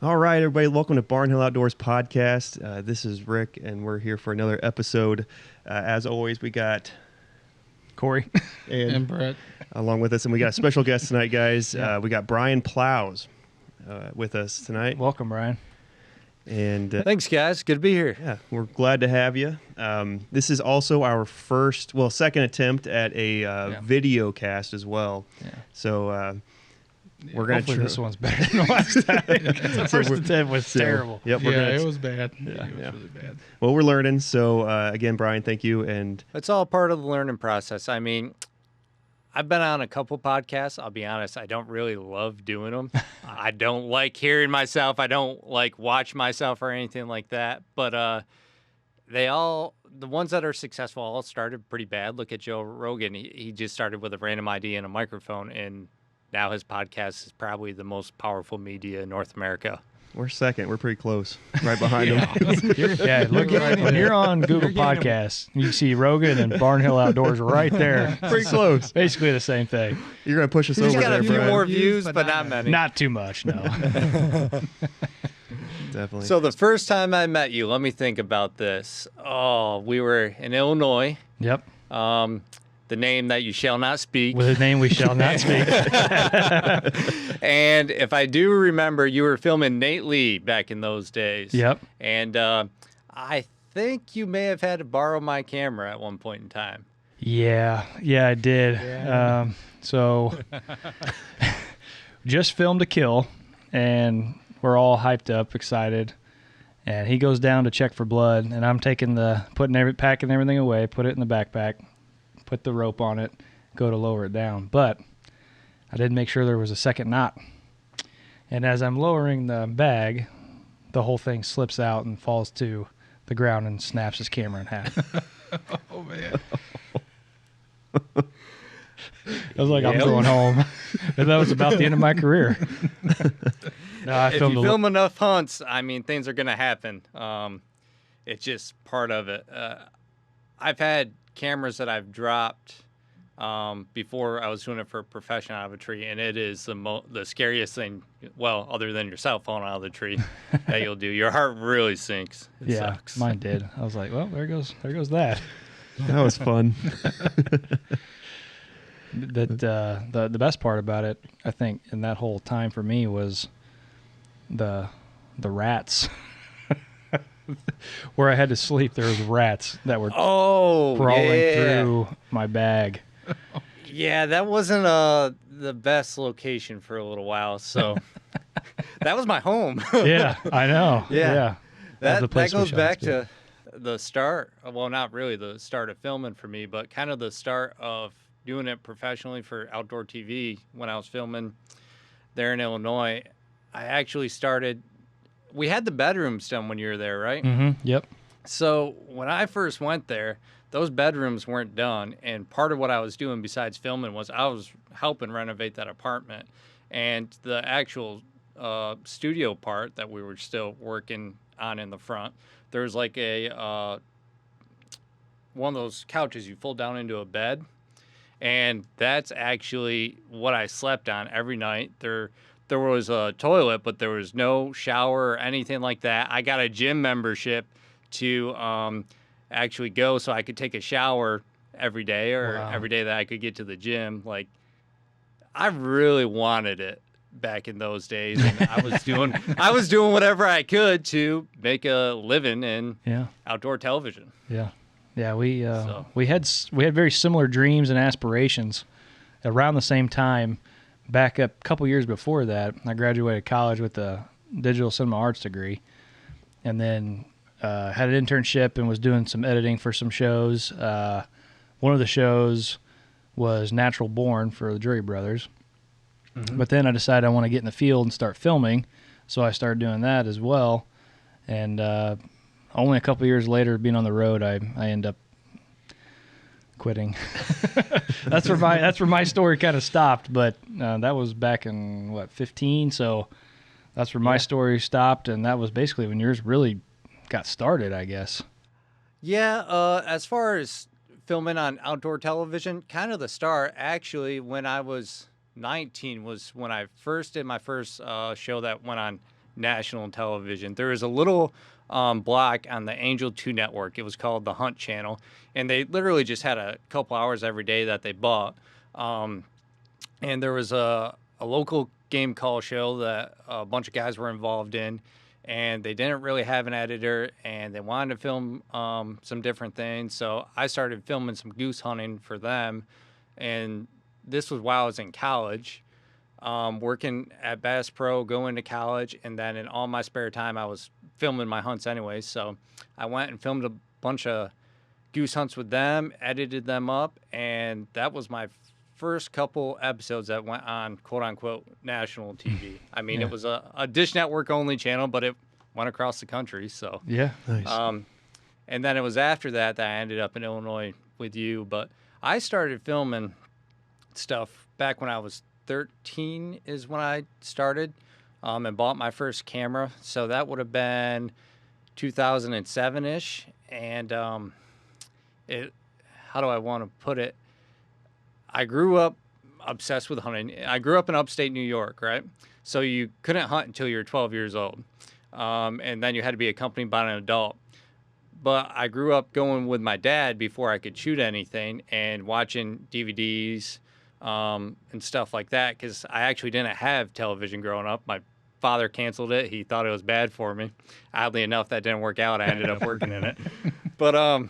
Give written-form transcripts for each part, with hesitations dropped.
All right, everybody, welcome to Barnhill Outdoors Podcast. This is Rick, and we're here for another episode. As always, we got Corey and Brett along with us, and we got a special guest tonight, guys. Yeah. We got Brian Plows with us tonight. Welcome, Brian. And Thanks, guys. Good to be here. yeah, we're glad to have you. This is also our second attempt at a video cast as well. Yeah. So we're going to Hopefully this one's better than the last time. The first attempt was terrible. Yep, it was bad. Yeah. It was really bad. Well, we're learning. So again, Brian, thank you. And It's all part of the learning process. I mean, I've been on a couple podcasts. I'll be honest, I don't really love doing them. I don't like hearing myself. I don't like watch myself or anything like that. But the ones that are successful all started pretty bad. Look at Joe Rogan. He just started with a random idea and a microphone, and now his podcast is probably the most powerful media in North America. we're second. We're pretty close, right behind him. Look at when you're on Google Podcasts, you see Rogan and Barnhill Outdoors right there. Pretty close. Basically the same thing. You're going to push us He's over got there, a few Brian. more views, but not many. Not too much, no. Definitely. So the first time I met you, let me think about this. Oh, we were in Illinois. Yep. The name that you shall not speak. With a name we shall not speak. And if I do remember, you were filming Nate Lee back in those days. Yep. And I think you may have had to borrow my camera at one point in time. Yeah, I did. Yeah. So just filmed a kill, and we're all hyped up, excited. And he goes down to check for blood, and I'm packing everything away, put it in the backpack, put the rope on it, go to lower it down. But I didn't make sure there was a second knot. And as I'm lowering the bag, the whole thing slips out and falls to the ground and snaps his camera in half. Oh, man. I was like, I'm going home. And that was about the end of my career. No, I If you filmed film enough hunts, I mean, things are going to happen. It's just part of it. I've had cameras that I've dropped before I was doing it for a profession out of a tree, and it is the scariest thing, well, other than your cell phone out of the tree, that you'll do. Your heart really sinks. It sucks. Mine did. I was like, well, there goes that. That was fun. The best part about it, I think, in that whole time for me was the rats. Where I had to sleep, there was rats that were crawling through my bag. Yeah, that wasn't the best location for a little while, so that was my home. Yeah, I know. Yeah. was the That place we goes shot back too. to the start. Well, not really the start of filming for me, but kind of the start of doing it professionally for outdoor TV. When I was filming there in Illinois, I actually started. We had the bedrooms done when you were there, right? Mm-hmm. Yep. So when I first went there, those bedrooms weren't done, and part of what I was doing besides filming was I was helping renovate that apartment, and the actual studio part that we were still working on in the front. There's like a one of those couches you fold down into a bed, and that's actually what I slept on every night. There was a toilet, but there was no shower or anything like that. I got a gym membership to actually go so I could take a shower every day or every day that I could get to the gym. Like, I really wanted it back in those days, and I was doing whatever I could to make a living in outdoor television. Yeah. We had very similar dreams and aspirations around the same time. Back up a couple years before that, I graduated college with a digital cinema arts degree, and then had an internship and was doing some editing for some shows. One of the shows was Natural Born for the Drury Brothers. Mm-hmm. But then I decided I want to get in the field and start filming, so I started doing that as well. And only a couple years later, being on the road, I end up quitting. That's where my story kind of stopped. But that was back in 15. So that's where my story stopped, and that was basically when yours really got started, I guess. Yeah, as far as filming on outdoor television, kind of the start, actually, when I was 19 was when I first did my first show that went on national television. There was a little block on the Angel 2 network. It was called the Hunt Channel, and they literally just had a couple hours every day that they bought. And there was a local game call show that a bunch of guys were involved in, and they didn't really have an editor, and they wanted to film some different things. So I started filming some goose hunting for them, and this was while I was in college, working at Bass Pro, going to college, and then in all my spare time, I was filming my hunts anyway. So I went and filmed a bunch of goose hunts with them, edited them up, and that was my first couple episodes that went on quote-unquote national TV. I mean, It was a Dish Network only channel, but it went across the country. So yeah, nice. And then it was after that I ended up in Illinois with you. But I started filming stuff back when I was 13 is when I started, and bought my first camera. So that would have been 2007-ish. And how do I want to put it? I grew up obsessed with hunting. I grew up in upstate New York, right? So you couldn't hunt until you were 12 years old. And then you had to be accompanied by an adult. But I grew up going with my dad before I could shoot anything and watching DVDs and stuff like that, because I actually didn't have television growing up. My father canceled it. He thought it was bad for me. Oddly enough, that didn't work out. I ended up working in it. But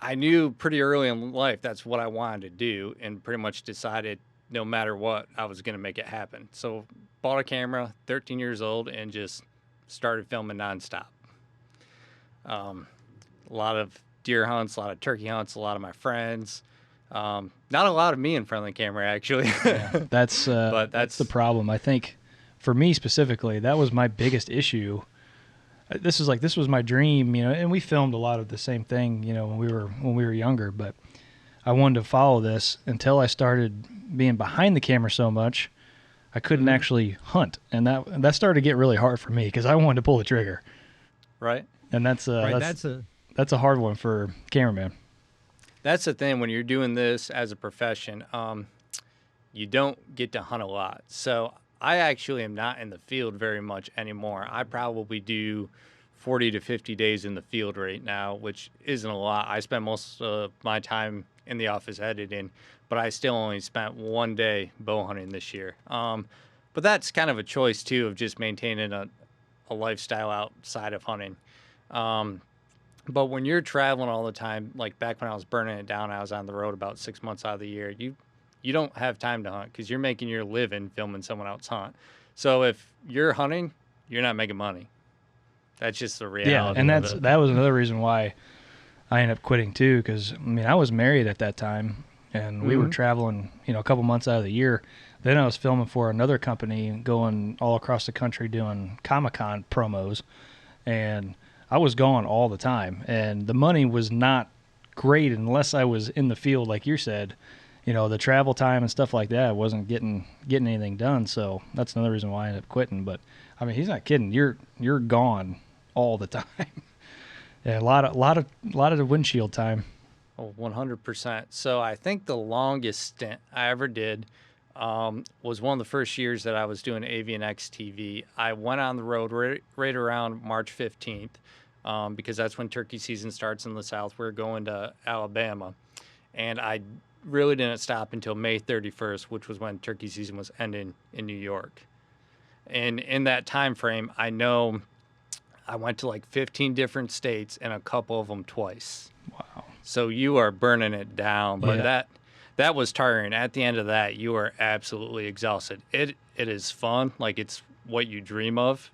I knew pretty early in life that's what I wanted to do, and pretty much decided no matter what, I was going to make it happen. So bought a camera, 13 years old, and just started filming nonstop. A lot of deer hunts, a lot of turkey hunts, a lot of my friends. Not a lot of me in front of the camera, actually. Yeah, that's the problem. I think for me specifically, that was my biggest issue. This was my dream, and we filmed a lot of the same thing, when we were younger, but I wanted to follow this until I started being behind the camera so much, I couldn't actually hunt. And that started to get really hard for me because I wanted to pull the trigger. Right. And that's a hard one for cameraman. That's the thing when you're doing this as a profession, you don't get to hunt a lot. So I actually am not in the field very much anymore. I probably do 40 to 50 days in the field right now, which isn't a lot. I spend most of my time in the office editing, but I still only spent 1 day bow hunting this year. But that's kind of a choice too, of just maintaining a lifestyle outside of hunting. But when you're traveling all the time, like back when I was burning it down, I was on the road about 6 months out of the year. You don't have time to hunt because you're making your living filming someone else hunt. So if you're hunting, you're not making money. That's just the reality. Yeah, and that was another reason why I ended up quitting too, because I was married at that time, and we were traveling, a couple months out of the year. Then I was filming for another company, going all across the country doing Comic-Con promos, and I was gone all the time, and the money was not great unless I was in the field, like you said. The travel time and stuff like that, I wasn't getting anything done. So that's another reason why I ended up quitting. But he's not kidding. You're gone all the time. Yeah, a lot of the windshield time. Oh, 100%. So I think the longest stint I ever did was one of the first years that I was doing Avian-X TV. I went on the road right around March 15th because that's when turkey season starts in the South. We're going to Alabama, and I really didn't stop until May 31st, which was when turkey season was ending in New York. And in that time frame, I know I went to like 15 different states and a couple of them twice. Wow. So you are burning it down, but that was tiring. At the end of that, you are absolutely exhausted. It is fun, like it's what you dream of,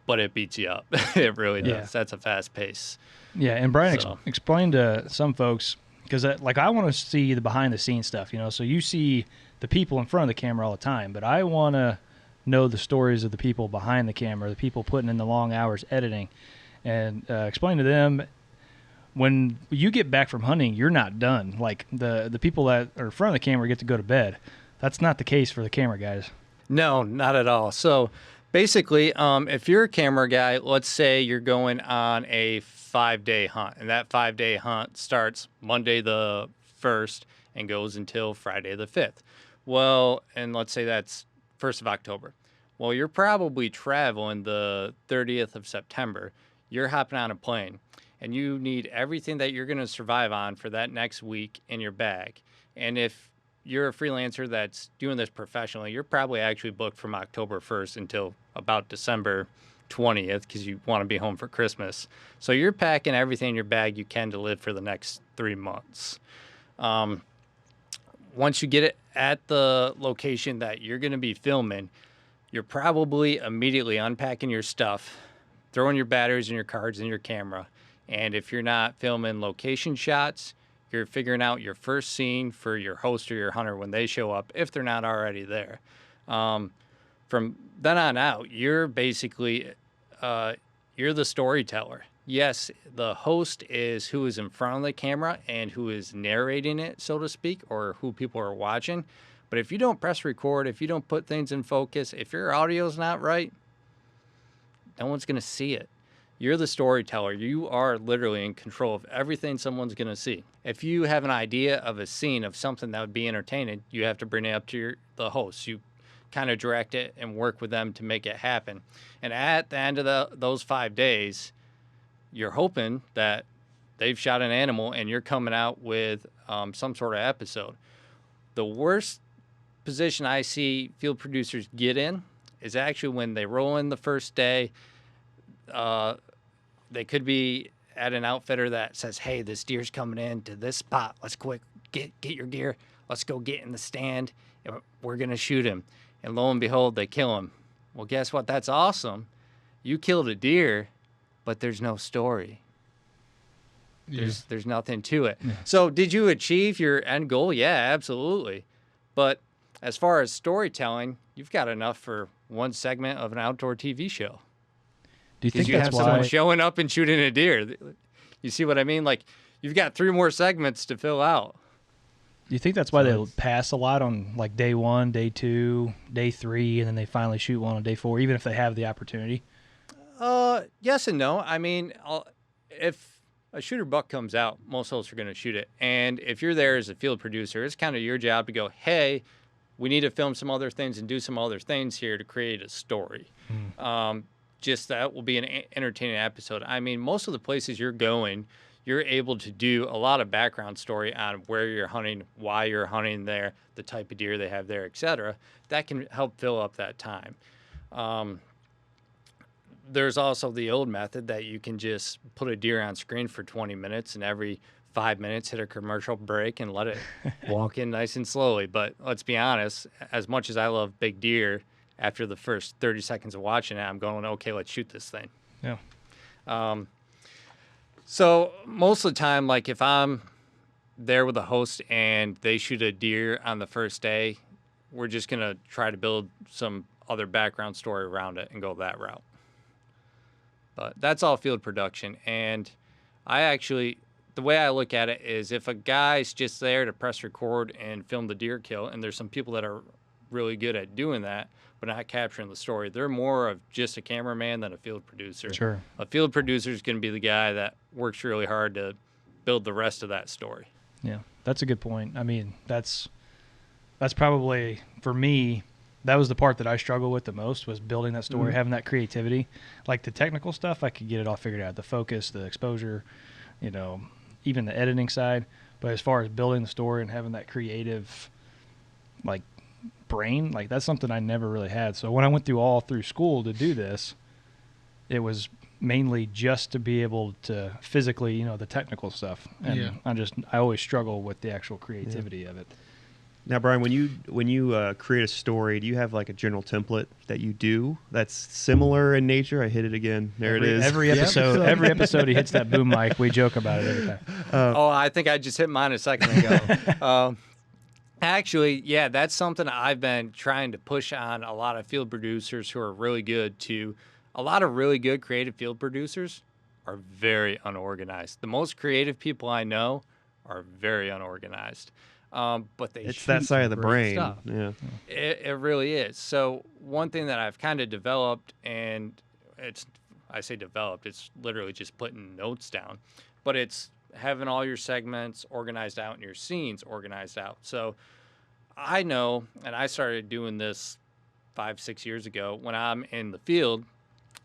but it beats you up. It really does. Yeah. That's a fast pace. Yeah, and Brian explained to some folks, because I want to see the behind the scenes stuff, so you see the people in front of the camera all the time, but I want to know the stories of the people behind the camera, the people putting in the long hours editing, and explain to them, when you get back from hunting, you're not done. Like the people that are in front of the camera get to go to bed. That's not the case for the camera guys. No, not at all. So basically, if you're a camera guy, let's say you're going on a 5-day hunt, and that 5-day hunt starts Monday the 1st and goes until Friday the 5th. Well, and let's say that's 1st of October. Well, you're probably traveling the 30th of September. You're hopping on a plane, and you need everything that you're going to survive on for that next week in your bag. And if you're a freelancer that's doing this professionally, you're probably actually booked from October 1st until about December 20th because you want to be home for Christmas. So you're packing everything in your bag you can to live for the next 3 months. Once you get it at the location that you're going to be filming, you're probably immediately unpacking your stuff, throwing your batteries and your cards in your camera. And if you're not filming location shots, you're figuring out your first scene for your host or your hunter when they show up, if they're not already there. From then on out, you're basically, you're the storyteller. Yes, the host is who is in front of the camera and who is narrating it, so to speak, or who people are watching. But if you don't press record, if you don't put things in focus, if your audio's not right, no one's going to see it. You're the storyteller. You are literally in control of everything someone's going to see. If you have an idea of a scene of something that would be entertaining, you have to bring it up to the host. You kind of direct it and work with them to make it happen. And at the end of those 5 days, you're hoping that they've shot an animal and you're coming out with some sort of episode. The worst position I see field producers get in is actually when they roll in the first day. They could be at an outfitter that says, hey, this deer's coming in to this spot. Let's quick get your gear. Let's go get in the stand. And we're going to shoot him. And lo and behold, they kill him. Well, guess what? That's awesome. You killed a deer, but there's no story. There's nothing to it. Yeah. So did you achieve your end goal? Yeah, absolutely. But as far as storytelling, you've got enough for one segment of an outdoor TV show. Do you think you have someone showing up and shooting a deer? You see what I mean? Like, you've got 3 more segments to fill out. Do you think that's why they pass a lot on like day 1, day 2, day 3, and then they finally shoot one on day 4, even if they have the opportunity? Yes and no. I mean, if a shooter buck comes out, most hosts are going to shoot it. And if you're there as a field producer, it's kind of your job to go, hey, we need to film some other things and do some other things here to create a story. Just that will be an entertaining episode. I mean, most of the places you're going, you're able to do a lot of background story on where you're hunting, why you're hunting there, the type of deer they have there, etc. That can help fill up that time. There's also the old method that you can just put a deer on screen for 20 minutes and every 5 minutes hit a commercial break and let it walk in nice and slowly. But let's be honest, as much as I love big deer, after the first 30 seconds of watching it, I'm going, okay, let's shoot this thing. Yeah. So most of the time, like if I'm there with a host and they shoot a deer on the first day, we're just going to try to build some other background story around it and go that route. But that's all field production. And the way I look at it is if a guy's just there to press record and film the deer kill, and there's some people that are really good at doing that, but not capturing the story, they're more of just a cameraman than a field producer. Sure. A field producer is going to be the guy that works really hard to build the rest of that story. Yeah, that's a good point. I mean, that's probably, for me, that was the part that I struggled with the most, was building that story, having that creativity. Like the technical stuff, I could get it all figured out. The focus, the exposure, even the editing side. But as far as building the story and having that creative, like, brain, like, that's something I never really had. So when I went through school to do this, it was mainly just to be able to physically, the technical stuff. And I always struggle with the actual creativity of it. Now, Brian, when you create a story, do you have like a general template that you do that's similar in nature? I hit it again. It is. Every episode he hits that boom mic. We joke about it every time. I think I just hit mine a second ago. Actually, yeah, that's something I've been trying to push on a lot of field producers who are really good to. A lot of really good creative field producers are very unorganized. The most creative people I know are very unorganized. But it's that side of the brain. Stuff. Yeah, it really is. So one thing that I've kind of developed, and I say developed, it's literally just putting notes down, but it's having all your segments organized out and your scenes organized out. So I know, and I started doing this 5-6 years ago, when I'm in the field,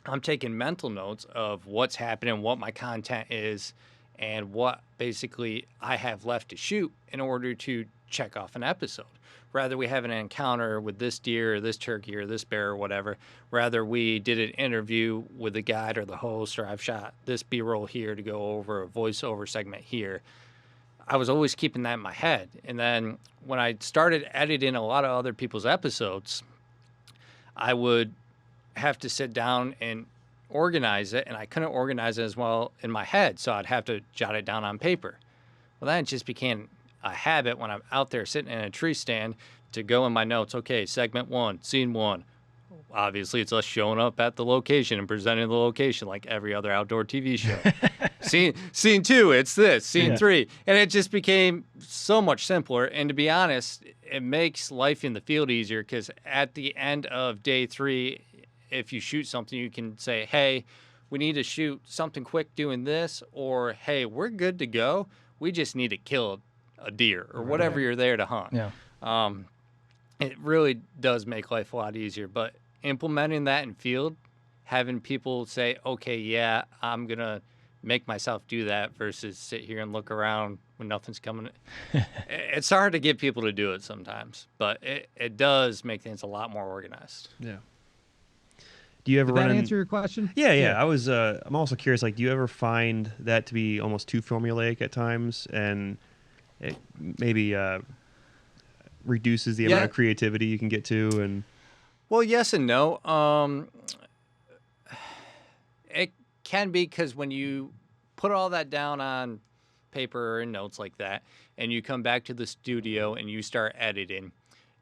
I'm taking mental notes of what's happening, what my content is, and what basically I have left to shoot in order to check off an episode. Rather we have an encounter with this deer or this turkey or this bear or whatever, rather we did an interview with the guide or the host, or I've shot this B-roll here to go over a voiceover segment here. I was always keeping that in my head. And then when I started editing a lot of other people's episodes, I would have to sit down and organize it, and I couldn't organize it as well in my head, so I'd have to jot it down on paper. Well, then it just became a habit when I'm out there sitting in a tree stand to go in my notes. Okay, segment 1, scene 1. Obviously, it's us showing up at the location and presenting the location like every other outdoor TV show. Scene 2, it's this. Scene 3. And it just became so much simpler. And to be honest, it makes life in the field easier, because at the end of day 3, if you shoot something, you can say, hey, we need to shoot something quick doing this, or hey, we're good to go. We just need to kill a deer or whatever you're there to hunt. Yeah. It really does make life a lot easier. But implementing that in field, having people say, okay, yeah, I'm going to make myself do that versus sit here and look around when nothing's coming. It's hard to get people to do it sometimes, but it does make things a lot more organized. Yeah. Do you ever Did run that in... answer your question? Yeah. I'm also curious, like, do you ever find that to be almost too formulaic at times, and it maybe reduces the amount of creativity you can get to? And well, yes and no. It can be, because when you put all that down on paper or in notes like that, and you come back to the studio and you start editing,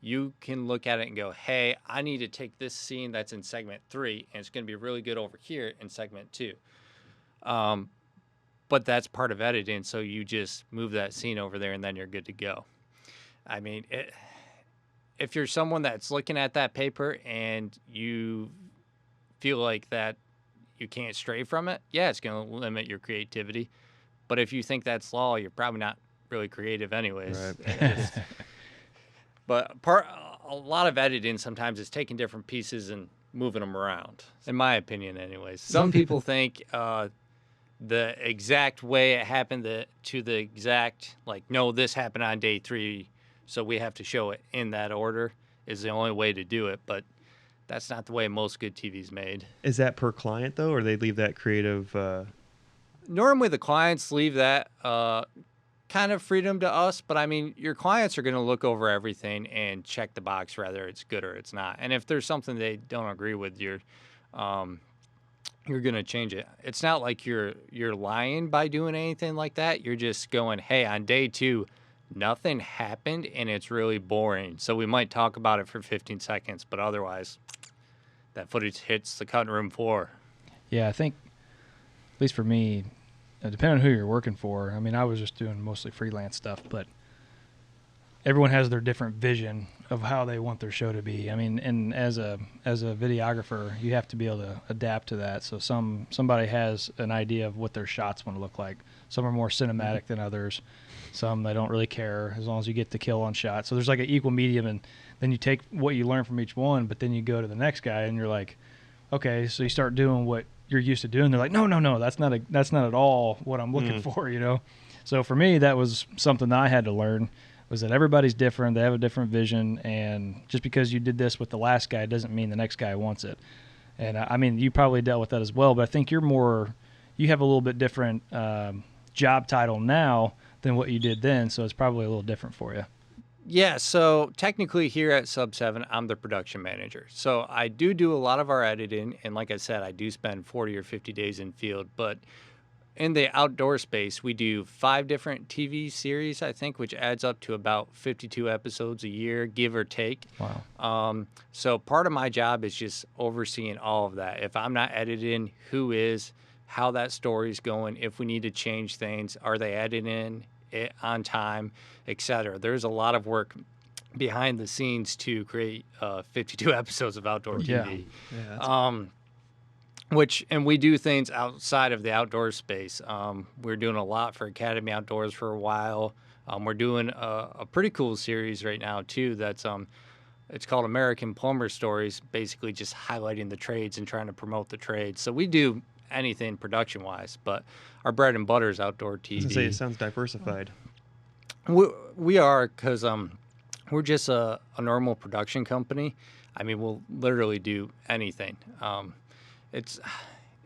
you can look at it and go, hey, I need to take this scene that's in segment 3, and it's going to be really good over here in segment 2. But that's part of editing, so you just move that scene over there, and then you're good to go. I mean, if you're someone that's looking at that paper and you feel like that you can't stray from it, yeah, it's going to limit your creativity. But if you think that's law, you're probably not really creative anyways. Right. But a lot of editing sometimes is taking different pieces and moving them around, in my opinion anyways. Some people think the exact way it happened to the exact, like, no, this happened on day 3, so we have to show it in that order is the only way to do it. But that's not the way most good TV's made. Is that per client, though, or they leave that creative... Normally the clients leave that kind of freedom to us, but I mean, your clients are going to look over everything and check the box whether it's good or it's not. And if there's something they don't agree with, you're going to change it. It's not like you're lying by doing anything like that. You're just going, hey, on day 2, nothing happened and it's really boring. So we might talk about it for 15 seconds, but otherwise that footage hits the cutting room floor. Yeah, I think, at least for me, depending on who you're working for, I mean, I was just doing mostly freelance stuff, but everyone has their different vision of how they want their show to be. I mean, and as a videographer, you have to be able to adapt to that. So somebody has an idea of what their shots want to look like. Some are more cinematic than others. Some they don't really care as long as you get the kill on shot. So there's like an equal medium, and then you take what you learn from each one, but then you go to the next guy and you're like, okay, so you start doing what you're used to doing. They're like, no, that's not at all what I'm looking for, you know? So for me, that was something that I had to learn, was that everybody's different. They have a different vision. And just because you did this with the last guy doesn't mean the next guy wants it. And I mean, you probably dealt with that as well, but I think you have a little bit different job title now than what you did then. So it's probably a little different for you. Yeah, so technically here at Sub7, I'm the production manager. So I do a lot of our editing, and like I said, I do spend 40 or 50 days in field. But in the outdoor space, we do 5 different TV series, I think, which adds up to about 52 episodes a year, give or take. Wow. So part of my job is just overseeing all of that. If I'm not editing, who is, how that story's going, if we need to change things, are they editing it on time, etc. There's a lot of work behind the scenes to create 52 episodes of outdoor TV. And we do things outside of the outdoor space. We're doing a lot for Academy Outdoors for a while. We're doing a pretty cool series right now too. That's it's called American Plumber Stories, basically just highlighting the trades and trying to promote the trades. So we do anything production-wise, but our bread and butter is outdoor TV. I was gonna say, it sounds diversified. We are, because we're just a normal production company. I mean, we'll literally do anything. It's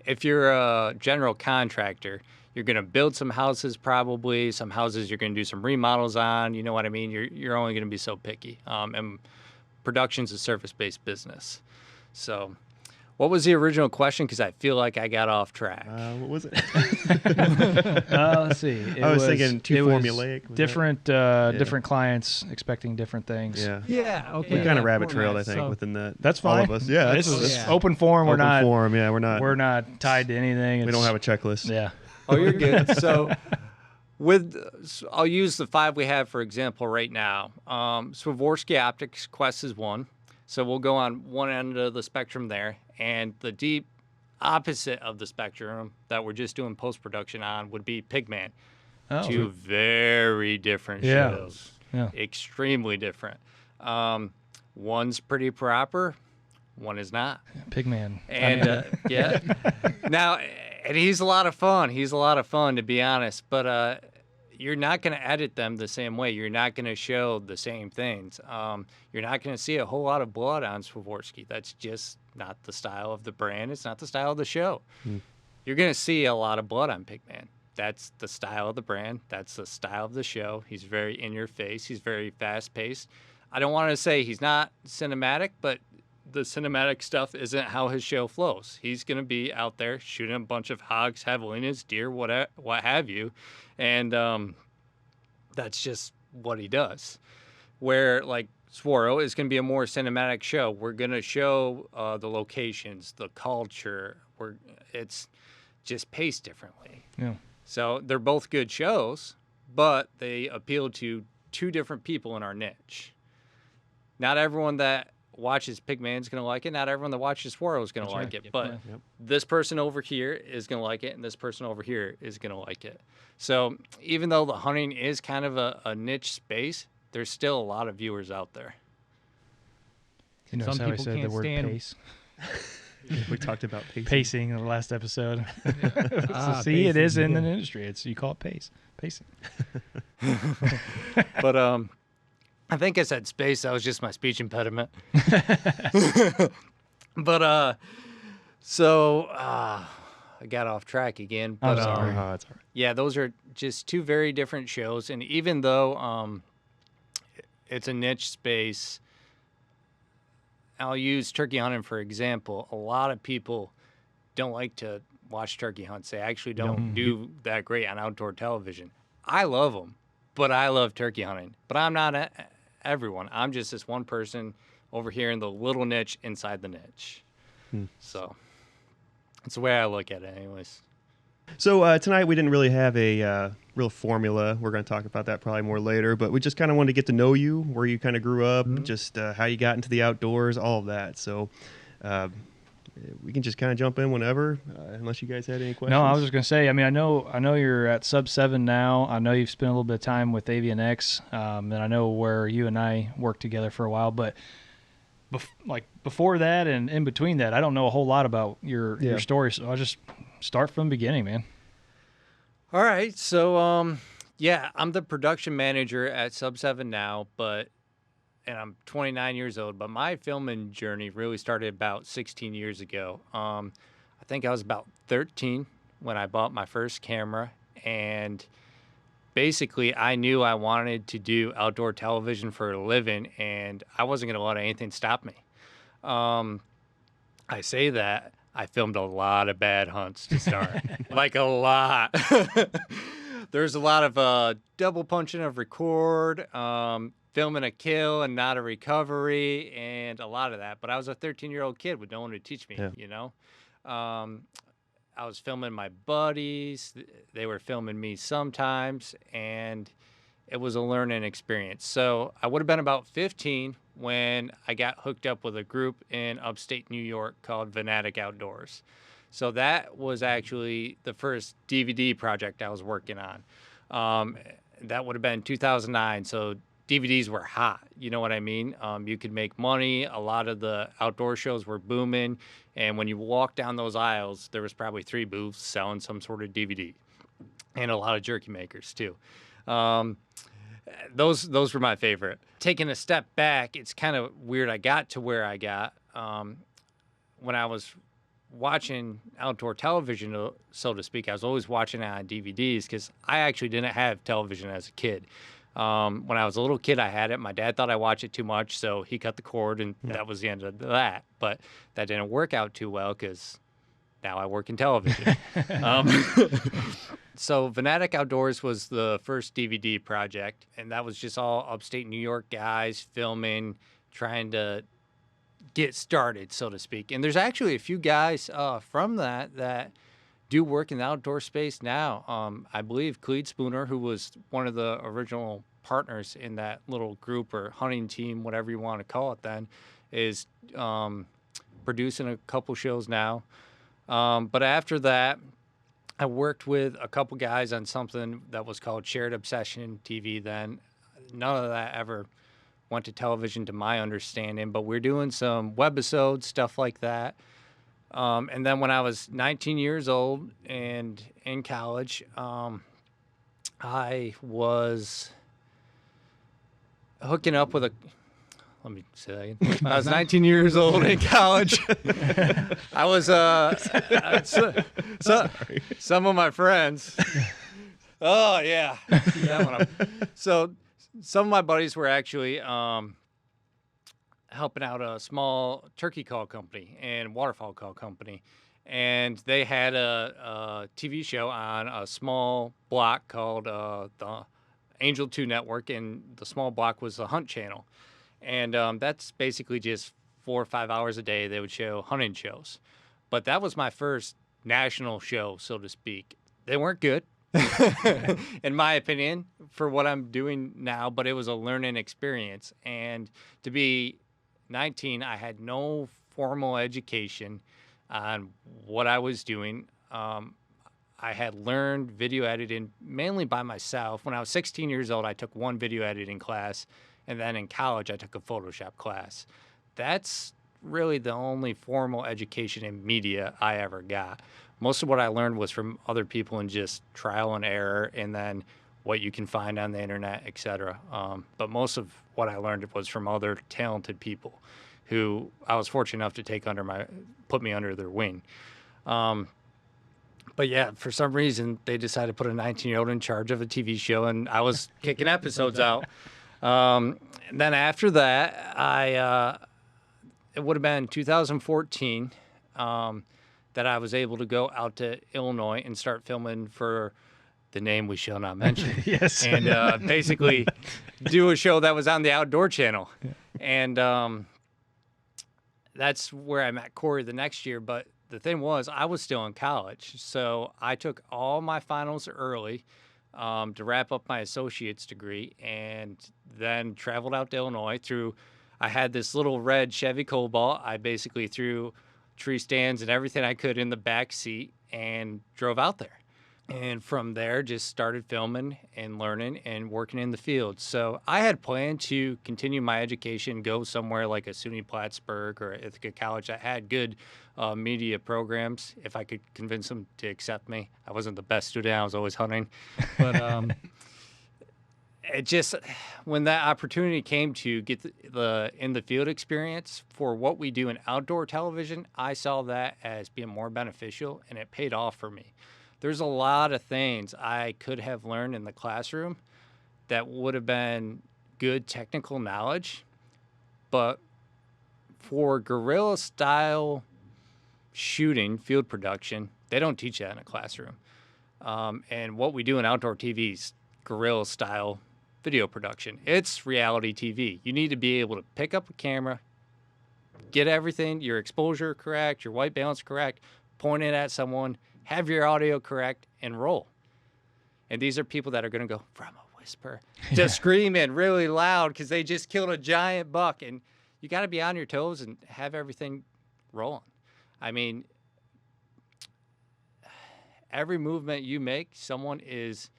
if you're a general contractor, you're going to build some houses probably. Some houses you're going to do some remodels on. You know what I mean? You're only going to be so picky. And production's a service-based business. So what was the original question? Because I feel like I got off track. What was it? Let's see. I was thinking too formulaic. Was different clients expecting different things. Yeah. Yeah. Okay. We kind of rabbit format, trailed, I think, so- within that. That's All fine. of us. Yeah. This is Yeah. open forum. Open forum. Yeah, we're not tied to anything. we don't have a checklist. Yeah. Oh, you're good. So I'll use the 5 we have, for example, right now. Swarovski Optics Quest is one. So we'll go on one end of the spectrum there. And the deep opposite of the spectrum that we're just doing post-production on would be Pigman. Oh. Two very different Yeah. shows. Yeah. Extremely different. One's pretty proper. One is not. Pigman. And yeah. Now, and he's a lot of fun. He's a lot of fun, to be honest. But you're not going to edit them the same way. You're not going to show the same things. You're not going to see a whole lot of blood on Swarovski. That's just not the style of the brand. It's not the style of the show. You're going to see a lot of blood on Pigman. That's the style of the brand. That's the style of the show. He's very in your face. He's very fast paced. I don't want to say he's not cinematic, but the cinematic stuff isn't how his show flows. He's going to be out there shooting a bunch of hogs, javelinas, deer, what have you. And that's just what he does. Where, like, Swaro is going to be a more cinematic show. We're going to show the locations, the culture. It's just paced differently. Yeah. So they're both good shows, but they appeal to 2 different people in our niche. Not everyone that watches Pigman's going to like it. Not everyone that watches Swaro is going to like it. But this person over here is going to like it, and this person over here is going to like it. So even though the hunting is kind of a niche space, there's still a lot of viewers out there. You know Some how I people said the can't word stand- pace? We talked about Pacing in the last episode. Ah, See, it is pacing, in yeah. the industry. You call it pacing. But I think I said space. That was just my speech impediment. But I got off track again. But, I'm sorry. It's all right. Yeah, those are just 2 very different shows. And even though it's a niche space, I'll use turkey hunting for example. A lot of people don't like to watch turkey hunts. They actually don't do that great on outdoor television. I love them, but I love turkey hunting. But I'm not everyone. I'm just this one person over here in the little niche inside the niche. So that's the way I look at it anyways. So tonight we didn't really have a real formula. We're going to talk about that probably more later, but we just kind of wanted to get to know you, where you kind of grew up, just how you got into the outdoors, all of that. So we can just kind of jump in whenever, unless you guys had any questions. No, I was just gonna say. I mean, I know you're at Sub7 now. I know you've spent a little bit of time with Avian-X, and I know where you and I worked together for a while. But before that and in between that, I don't know a whole lot about your story. So I'll just start from the beginning, man. All right. So, yeah, I'm the production manager at Sub7 now, and I'm 29 years old, but my filming journey really started about 16 years ago. I think I was about 13 when I bought my first camera, and basically I knew I wanted to do outdoor television for a living, and I wasn't going to let anything stop me. I say that. I filmed a lot of bad hunts to start, like a lot. There's a lot of double punching of record, filming a kill and not a recovery, and a lot of that. But I was a 13-year-old kid with no one to teach me, you know. I was filming my buddies. They were filming me sometimes, and it was a learning experience. So I would have been about 15 when I got hooked up with a group in upstate New York called Fanatic Outdoors. So that was actually the first DVD project I was working on. That would have been 2009. So DVDs were hot. You know what I mean? You could make money. A lot of the outdoor shows were booming. And when you walk down those aisles, there was probably 3 booths selling some sort of DVD, and a lot of jerky makers too. Those were my favorite. Taking a step back, it's kind of weird. I got to where I got when I was watching outdoor television, so to speak. I was always watching it on DVDs because I actually didn't have television as a kid. When I was a little kid, I had it. My dad thought I watched it too much, so he cut the cord, and that was the end of that. But that didn't work out too well because now I work in television. So Fanatic Outdoors was the first DVD project, and that was just all upstate New York guys filming, trying to get started, so to speak. And there's actually a few guys from that do work in the outdoor space now. I believe Clede Spooner, who was one of the original partners in that little group or hunting team, whatever you want to call it then, is producing a couple shows now. But after that, I worked with a couple guys on something that was called Shared Obsession TV then. None of that ever went to television to my understanding, but we're doing some webisodes, stuff like that. And then when I was 19 years old and in college, I was hooking up with let me say that again. I was 19 years old in college. I was, some of my friends. Oh, yeah. That one up. So some of my buddies were actually helping out a small turkey call company and waterfowl call company. And they had a TV show on a small block called the Angel 2 Network, and the small block was the Hunt Channel. And that's basically just 4 or 5 hours a day they would show hunting shows. But that was my first national show, so to speak. They weren't good, in my opinion, for what I'm doing now, but it was a learning experience. And to be 19, I had no formal education on what I was doing. I had learned video editing mainly by myself. When I was 16 years old, I took one video editing class. And then in college, I took a Photoshop class. That's really the only formal education in media I ever got. Most of what I learned was from other people and just trial and error, and then what you can find on the internet, etc. But most of what I learned was from other talented people who I was fortunate enough to put me under their wing. But yeah, for some reason, they decided to put a 19-year-old in charge of a TV show, and I was kicking episodes out. Then after that, it would have been 2014 that I was able to go out to Illinois and start filming for the name we shall not mention. Yes. And basically do a show that was on the Outdoor Channel. Yeah. And that's where I met Corey the next year. But the thing was, I was still in college. So I took all my finals early to wrap up my associate's degree, and then traveled out to Illinois I had this little red Chevy Cobalt. I basically threw tree stands and everything I could in the back seat and drove out there. And from there, just started filming and learning and working in the field. So I had planned to continue my education, go somewhere like a SUNY Plattsburgh or Ithaca College that had good media programs, if I could convince them to accept me. I wasn't the best student. I was always hunting. But it just, when that opportunity came to get the in the field experience for what we do in outdoor television, I saw that as being more beneficial, and it paid off for me. There's a lot of things I could have learned in the classroom that would have been good technical knowledge, but for guerrilla style shooting, field production, they don't teach that in a classroom. And what we do in outdoor TV is guerrilla style video production. It's reality TV. You need to be able to pick up a camera, get everything, your exposure correct, your white balance correct, point it at someone, have your audio correct, and roll. And these are people that are going to go from a whisper to screaming really loud because they just killed a giant buck. And you got to be on your toes and have everything rolling. I mean, every movement you make, someone is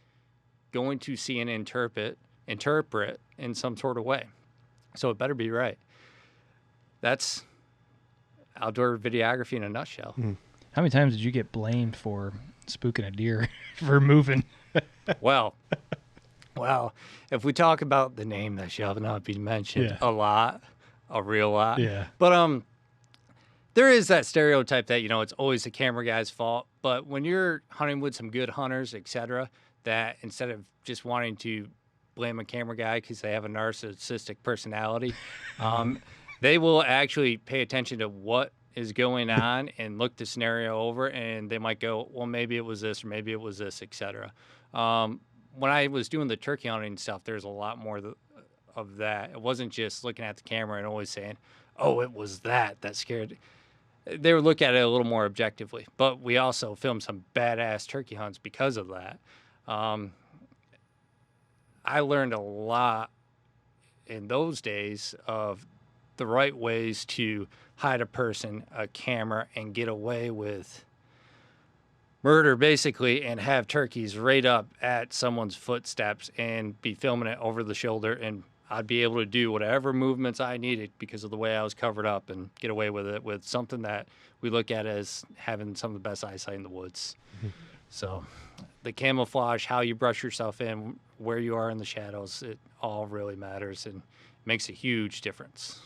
going to see and interpret interpret in some sort of way. So it better be right. That's outdoor videography in a nutshell. How many times did you get blamed for spooking a deer for moving? Well, if we talk about the name that shall not be mentioned a real lot. Yeah. But there is that stereotype that, it's always the camera guy's fault. But when you're hunting with some good hunters, etc., that instead of just wanting to blame a camera guy because they have a narcissistic personality, they will actually pay attention to what is going on and look the scenario over, and they might go, well, maybe it was this or maybe it was this, etc. When I was doing the turkey hunting stuff, there's a lot more of that. It wasn't just looking at the camera and always saying, oh, it was that scared. They would look at it a little more objectively. But we also filmed some badass turkey hunts because of that. I learned a lot in those days of the right ways to hide a person, a camera, and get away with murder, basically, and have turkeys right up at someone's footsteps and be filming it over the shoulder, and I'd be able to do whatever movements I needed because of the way I was covered up and get away with it with something that we look at as having some of the best eyesight in the woods. So the camouflage, how you brush yourself in, where you are in the shadows, it all really matters and makes a huge difference.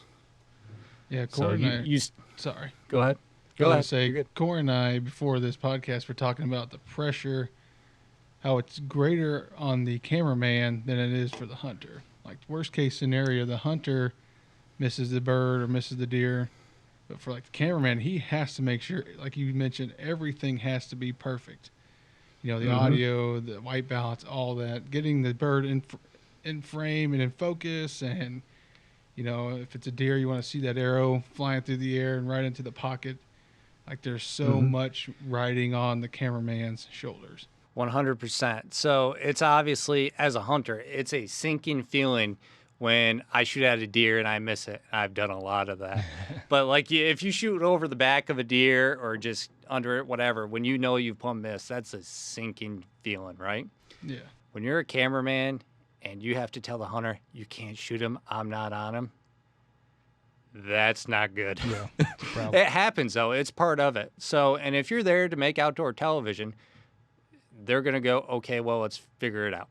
Yeah, So Corey and I. Sorry. Go ahead. Go ahead. Say, Corey and I, before this podcast, were talking about the pressure, how it's greater on the cameraman than it is for the hunter. Like, worst case scenario, the hunter misses the bird or misses the deer. But for, like, the cameraman, he has to make sure, like you mentioned, everything has to be perfect. The audio, the white balance, all that. Getting the bird in frame and in focus, and, if it's a deer, you want to see that arrow flying through the air and right into the pocket. Like, there's so much riding on the cameraman's shoulders. 100%. So it's obviously, as a hunter, it's a sinking feeling when I shoot at a deer and I miss it. I've done a lot of that. But like, if you shoot over the back of a deer or just under it, whatever, when you know you've plumb missed, that's a sinking feeling, right? Yeah. When you're a cameraman and you have to tell the hunter, you can't shoot him, I'm not on him, that's not good. Yeah, it happens, though. It's part of it. So, and if you're there to make outdoor television, they're going to go, okay, well, let's figure it out.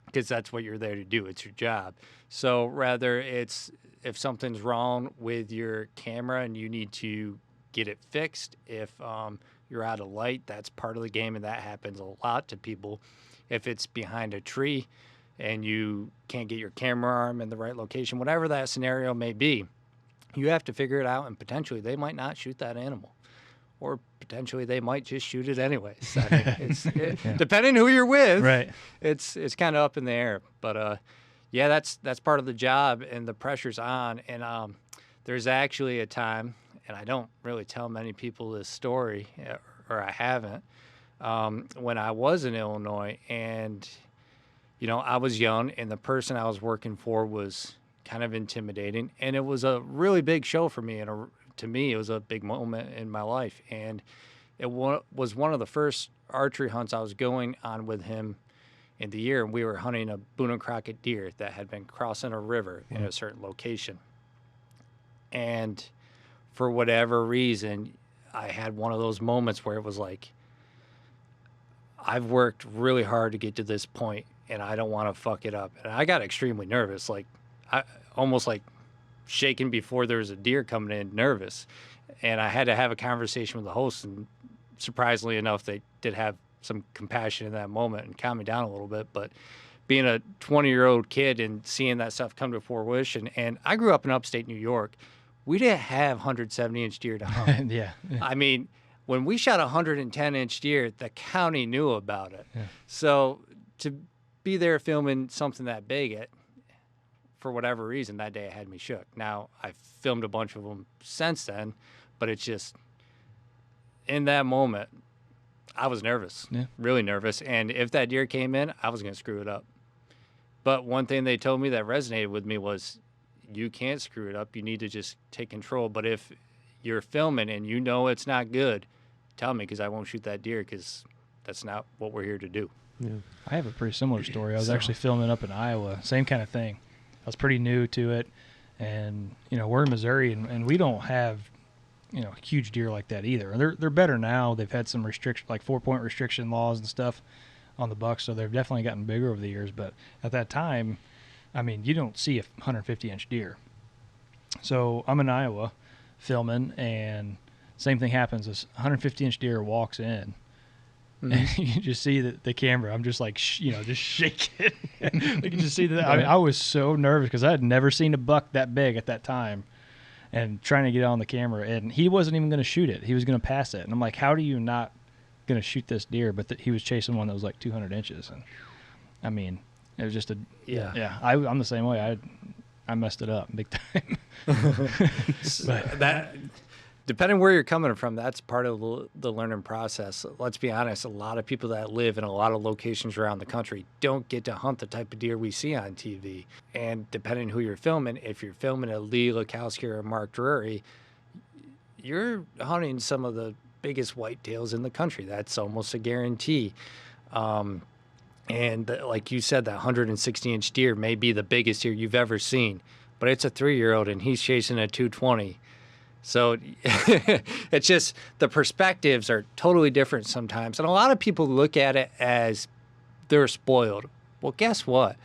Because that's what you're there to do. It's your job. So rather it's if something's wrong with your camera and you need to get it fixed, if you're out of light, that's part of the game, and that happens a lot to people. If it's behind a tree and you can't get your camera arm in the right location, whatever that scenario may be, you have to figure it out, and potentially they might not shoot that animal. Or potentially they might just shoot it anyways. I mean, depending who you're with, right? It's kind of up in the air. But yeah, that's part of the job, and the pressure's on. And there's actually a time, and I don't really tell many people this story, or I haven't, when I was in Illinois, and I was young, and the person I was working for was kind of intimidating, and it was a really big show for me, and to me, it was a big moment in my life. And it was one of the first archery hunts I was going on with him in the year. And we were hunting a Boone and Crockett deer that had been crossing a river in a certain location. And for whatever reason, I had one of those moments where it was like, I've worked really hard to get to this point, and I don't want to fuck it up. And I got extremely nervous, almost like shaking before there was a deer coming in, nervous. And I had to have a conversation with the host, and surprisingly enough, they did have some compassion in that moment and calm me down a little bit. But being a 20-year-old kid and seeing that stuff come to fruition, and I grew up in upstate New York, we didn't have 170-inch deer to hunt. Yeah. I mean, when we shot a 110-inch deer, the county knew about it. Yeah. So to be there filming something that big, for whatever reason, that day it had me shook. Now, I've filmed a bunch of them since then, but it's just, in that moment, I was nervous, really nervous. And if that deer came in, I was going to screw it up. But one thing they told me that resonated with me was, you can't screw it up. You need to just take control. But if you're filming and it's not good, tell me, because I won't shoot that deer, because that's not what we're here to do. Yeah. I have a pretty similar story. I was actually filming up in Iowa. Same kind of thing. I was pretty new to it. And, we're in Missouri, and we don't have, huge deer like that either. They're better now. They've had some restriction, like 4-point restriction laws and stuff on the bucks, so they've definitely gotten bigger over the years. But at that time, I mean, you don't see a 150-inch deer. So I'm in Iowa filming, and same thing happens. This 150-inch deer walks in, and you just see the camera. I'm just like, just shaking. You can just see that. I mean, I was so nervous because I had never seen a buck that big at that time, and trying to get it on the camera. And he wasn't even going to shoot it. He was going to pass it. And I'm like, how do you not going to shoot this deer? But he was chasing one that was like 200 inches. And I mean, it was just I'm the same way. I messed it up big time. But that, depending where you're coming from, that's part of the learning process. Let's be honest, a lot of people that live in a lot of locations around the country don't get to hunt the type of deer we see on TV. And depending who you're filming, if you're filming a Lee Lakowski or a Mark Drury, you're hunting some of the biggest whitetails in the country. That's almost a guarantee. And like you said, that 160-inch deer may be the biggest deer you've ever seen, but it's a 3-year-old and he's chasing a 220. So it's just the perspectives are totally different sometimes. And a lot of people look at it as they're spoiled. Well, guess what?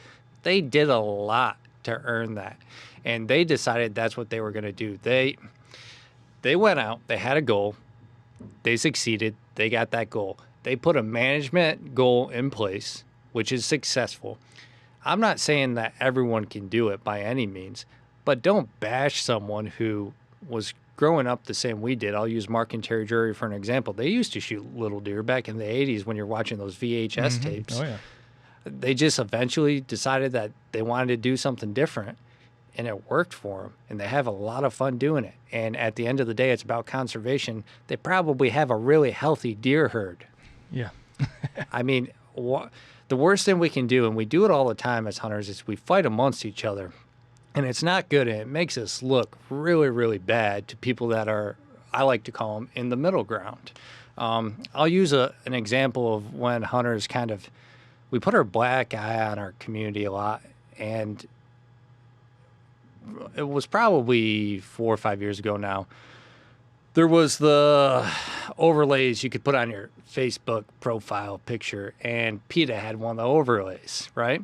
They did a lot to earn that. And they decided that's what they were going to do. They went out, they had a goal, they succeeded, they got that goal. They put a management goal in place, which is successful. I'm not saying that everyone can do it by any means, but don't bash someone who was growing up the same we did. I'll use Mark and Terry Drury for an example. They used to shoot little deer back in the 80s when you're watching those VHS tapes. Oh, yeah. They just eventually decided that they wanted to do something different, and it worked for them, and they have a lot of fun doing it. And at the end of the day, it's about conservation. They probably have a really healthy deer herd. Yeah. I mean, the worst thing we can do, and we do it all the time as hunters, is we fight amongst each other. And it's not good, and it makes us look really, really bad to people that are, I like to call them, in the middle ground. I'll use an example of when hunters we put our black eye on our community a lot, and it was probably 4 or 5 years ago now. There was the overlays you could put on your Facebook profile picture, and PETA had one of the overlays, right?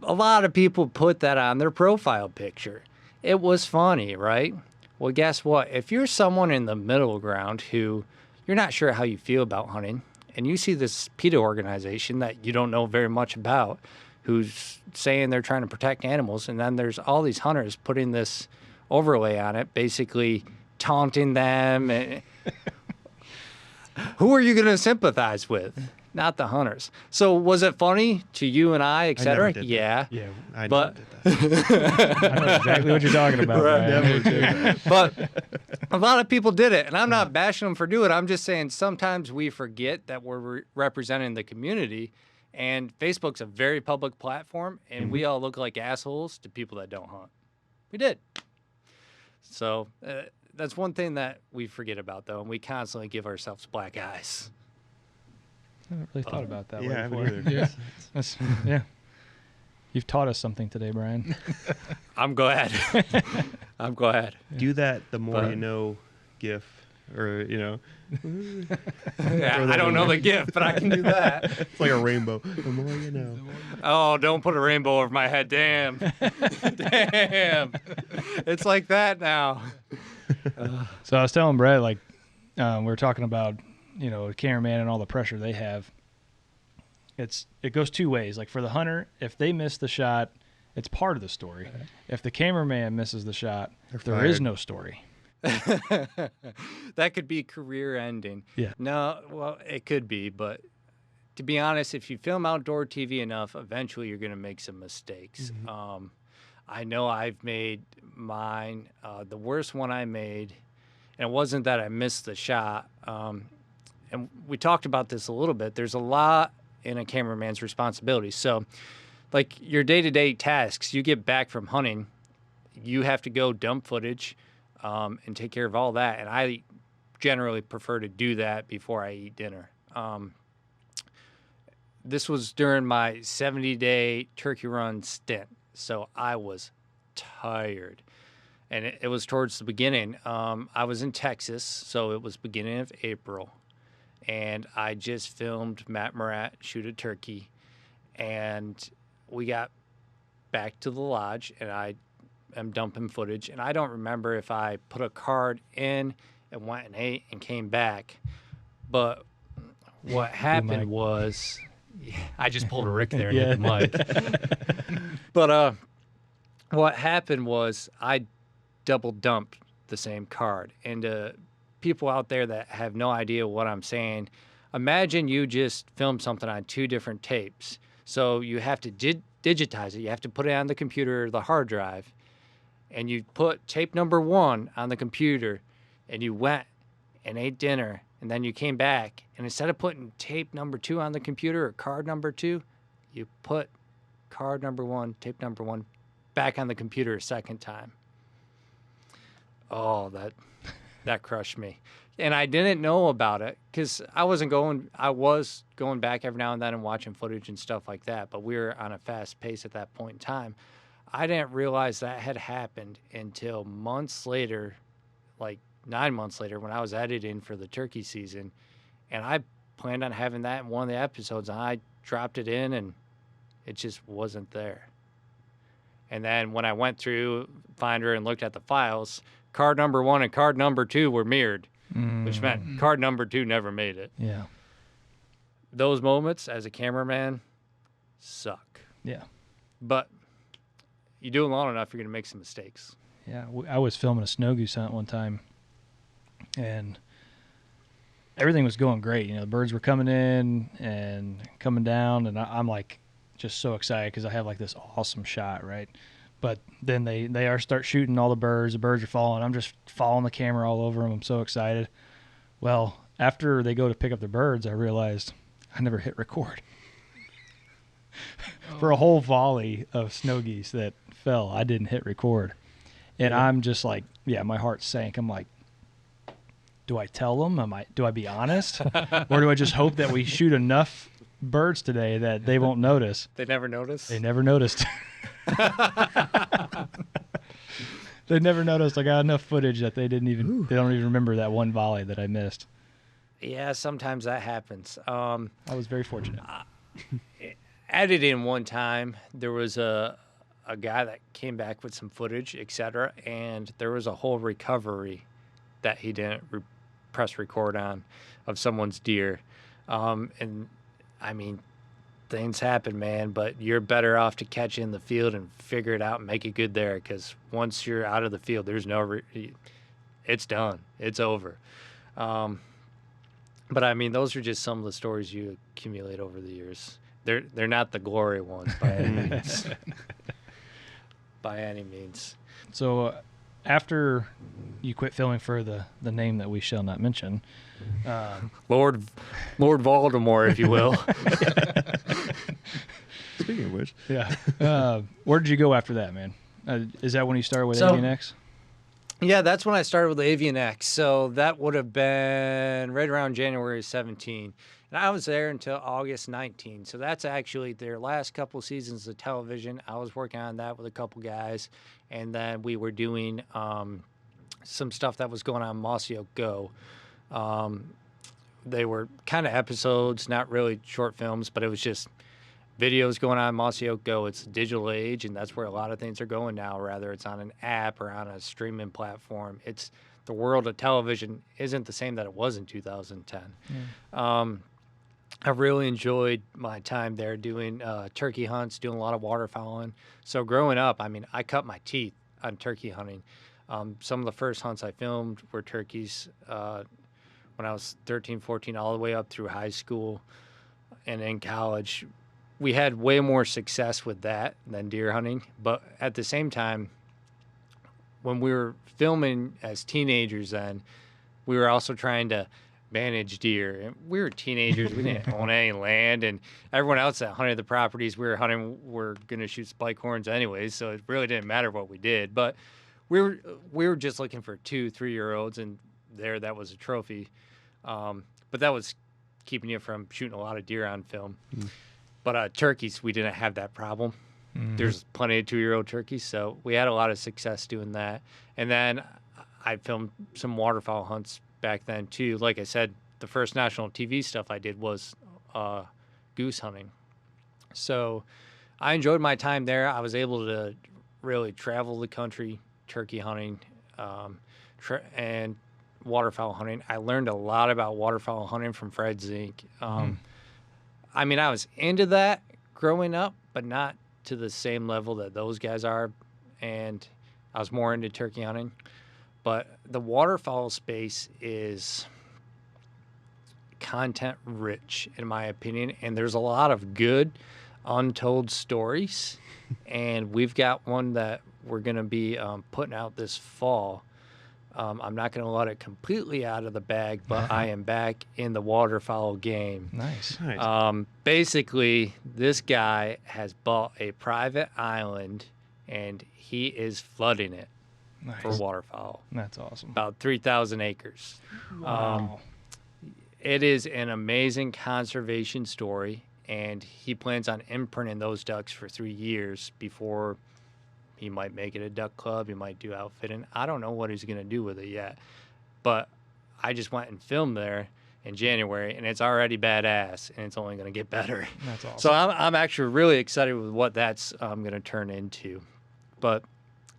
A lot of people put that on their profile picture. It was funny, right? Well, guess what? If you're someone in the middle ground who you're not sure how you feel about hunting, and you see this PETA organization that you don't know very much about, who's saying they're trying to protect animals, and then there's all these hunters putting this overlay on it, basically taunting them. Who are you going to sympathize with? Not the hunters. So was it funny to you and I, et cetera? Yeah. Yeah, I But never did that. I know exactly what you're talking about. Right. Brian. Never did that. But a lot of people did it, and I'm not bashing them for doing it. I'm just saying sometimes we forget that we're representing the community, and Facebook's a very public platform, and we all look like assholes to people that don't hunt. We did. So that's one thing that we forget about, though, and we constantly give ourselves black eyes. I haven't really thought about that Yeah, I way haven't before. either. That's, yeah. You've taught us something today, Brian. I'm glad. I'm glad. Do that the more But- you know gif, or, Yeah, I don't know the gift, but I can do that. it's like a rainbow. The more you know. Oh, don't put a rainbow over my head. Damn. Damn. It's like that now. So I was telling Brett, like, we were talking about, Cameraman and all the pressure they have. It goes two ways. Like for the hunter, if they miss the shot, it's part of the story. Okay. If the cameraman misses the shot, there is no story. That could be career ending. Yeah. No, well, it could be, but to be honest, if you film outdoor TV enough, eventually you're going to make some mistakes. Mm-hmm. I know I've made mine. The worst one I made, and it wasn't that I missed the shot. And we talked about this a little bit. There's a lot in a cameraman's responsibility. So, like your day-to-day tasks, you get back from hunting, you have to go dump footage and take care of all that. And I generally prefer to do that before I eat dinner. this was during my 70-day turkey run stint, so I was tired. And it was towards the beginning. I was in Texas, so it was beginning of April. And I just filmed Matt Murat shoot a turkey. And we got back to the lodge, and I am dumping footage. And I don't remember if I put a card in and went and ate and came back. But what happened was... I just pulled a Rick there and hit the mic. But what happened was I double dumped the same card. And people out there that have no idea what I'm saying, imagine you just filmed something on 2 different tapes. So you have to digitize it. You have to put it on the computer, the hard drive, and you put tape number 1 on the computer, and you went and ate dinner, and then you came back, and instead of putting tape number 2 on the computer or card number 2, you put card number 1, tape number 1 back on the computer a second time. Oh, that crushed me. And I didn't know about it because I was going back every now and then and watching footage and stuff like that, but we were on a fast pace at that point in time. I didn't realize that had happened until months later, like 9 months later, when I was editing for the turkey season, and I planned on having that in one of the episodes, and I dropped it in, and it just wasn't there. And then when I went through Finder and looked at the files, card number 1 and card number 2 were mirrored, which meant card number 2 never made it. Yeah. Those moments as a cameraman suck. Yeah. But you do it long enough, you're going to make some mistakes. Yeah. I was filming a snow goose hunt one time, and everything was going great. You know, the birds were coming in and coming down, and I'm like just so excited because I have like this awesome shot, right? But then they start shooting all the birds are falling. I'm just following the camera all over them. I'm so excited. Well, after they go to pick up the birds, I realized I never hit record. For a whole volley of snow geese that fell, I didn't hit record. And I'm just like, my heart sank. I'm like, do I tell them? Do I be honest? Or do I just hope that we shoot enough birds today that they won't notice? They never noticed? They never noticed. They never noticed. I got enough footage that they don't even remember that one volley that I missed. Yeah, sometimes that happens. I was very fortunate. Editing one time, there was a guy that came back with some footage, etc., and there was a whole recovery that he didn't press record on of someone's deer. And I mean, things happen, man, but you're better off to catch it in the field and figure it out and make it good there, because once you're out of the field, there's no it's done. It's over. But I mean, those are just some of the stories you accumulate over the years. They're not the glory ones by any means. By any means. So after you quit filming for the name that we shall not mention, Lord Voldemort, if you will. Speaking of which, where did you go after that, man? Is that when you started with Avian-X? Yeah, that's when I started with the Avian-X. So that would have been right around January 17. And I was there until August 19. So that's actually their last couple seasons of television. I was working on that with a couple guys. And then we were doing some stuff that was going on Mossy Oak Go. They were kind of episodes, not really short films, but it was just videos going on Mossy Oak Go. It's a digital age, and that's where a lot of things are going now. Rather it's on an app or on a streaming platform. It's the world of television isn't the same that it was in 2010. I really enjoyed my time there doing turkey hunts, doing a lot of waterfowling. So growing up, I mean, I cut my teeth on turkey hunting. Some of the first hunts I filmed were turkeys when I was 13, 14, all the way up through high school and in college. We had way more success with that than deer hunting. But at the same time, when we were filming as teenagers then, we were also trying to manage deer. And we were teenagers. We didn't own any land. And everyone else that hunted the properties we were hunting were going to shoot spike horns anyways, so it really didn't matter what we did. But we were just looking for 2-3-year-olds, and that was a trophy. But that was keeping you from shooting a lot of deer on film. But turkeys, we didn't have that problem. There's plenty of 2-year-old turkeys, so we had a lot of success doing that. And then I filmed some waterfowl hunts back then too. Like I said, the first national TV stuff I did was goose hunting. So I enjoyed my time there. I was able to really travel the country turkey hunting and waterfowl hunting. I learned a lot about waterfowl hunting from Fred Zink. I mean, I was into that growing up, but not to the same level that those guys are. And I was more into turkey hunting. But the waterfowl space is content rich, in my opinion. And there's a lot of good untold stories. And we've got one that we're going to be putting out this fall. I'm not going to let it completely out of the bag, but I am back in the waterfowl game. Nice. Basically, this guy has bought a private island, and he is flooding it for waterfowl. That's awesome. About 3,000 acres. Wow. It is an amazing conservation story, and he plans on imprinting those ducks for 3 years before he might make it a duck club. He might do outfitting. I don't know what he's going to do with it yet. But I just went and filmed there in January, and it's already badass, and it's only going to get better. That's awesome. So I'm actually really excited with what that's going to turn into. But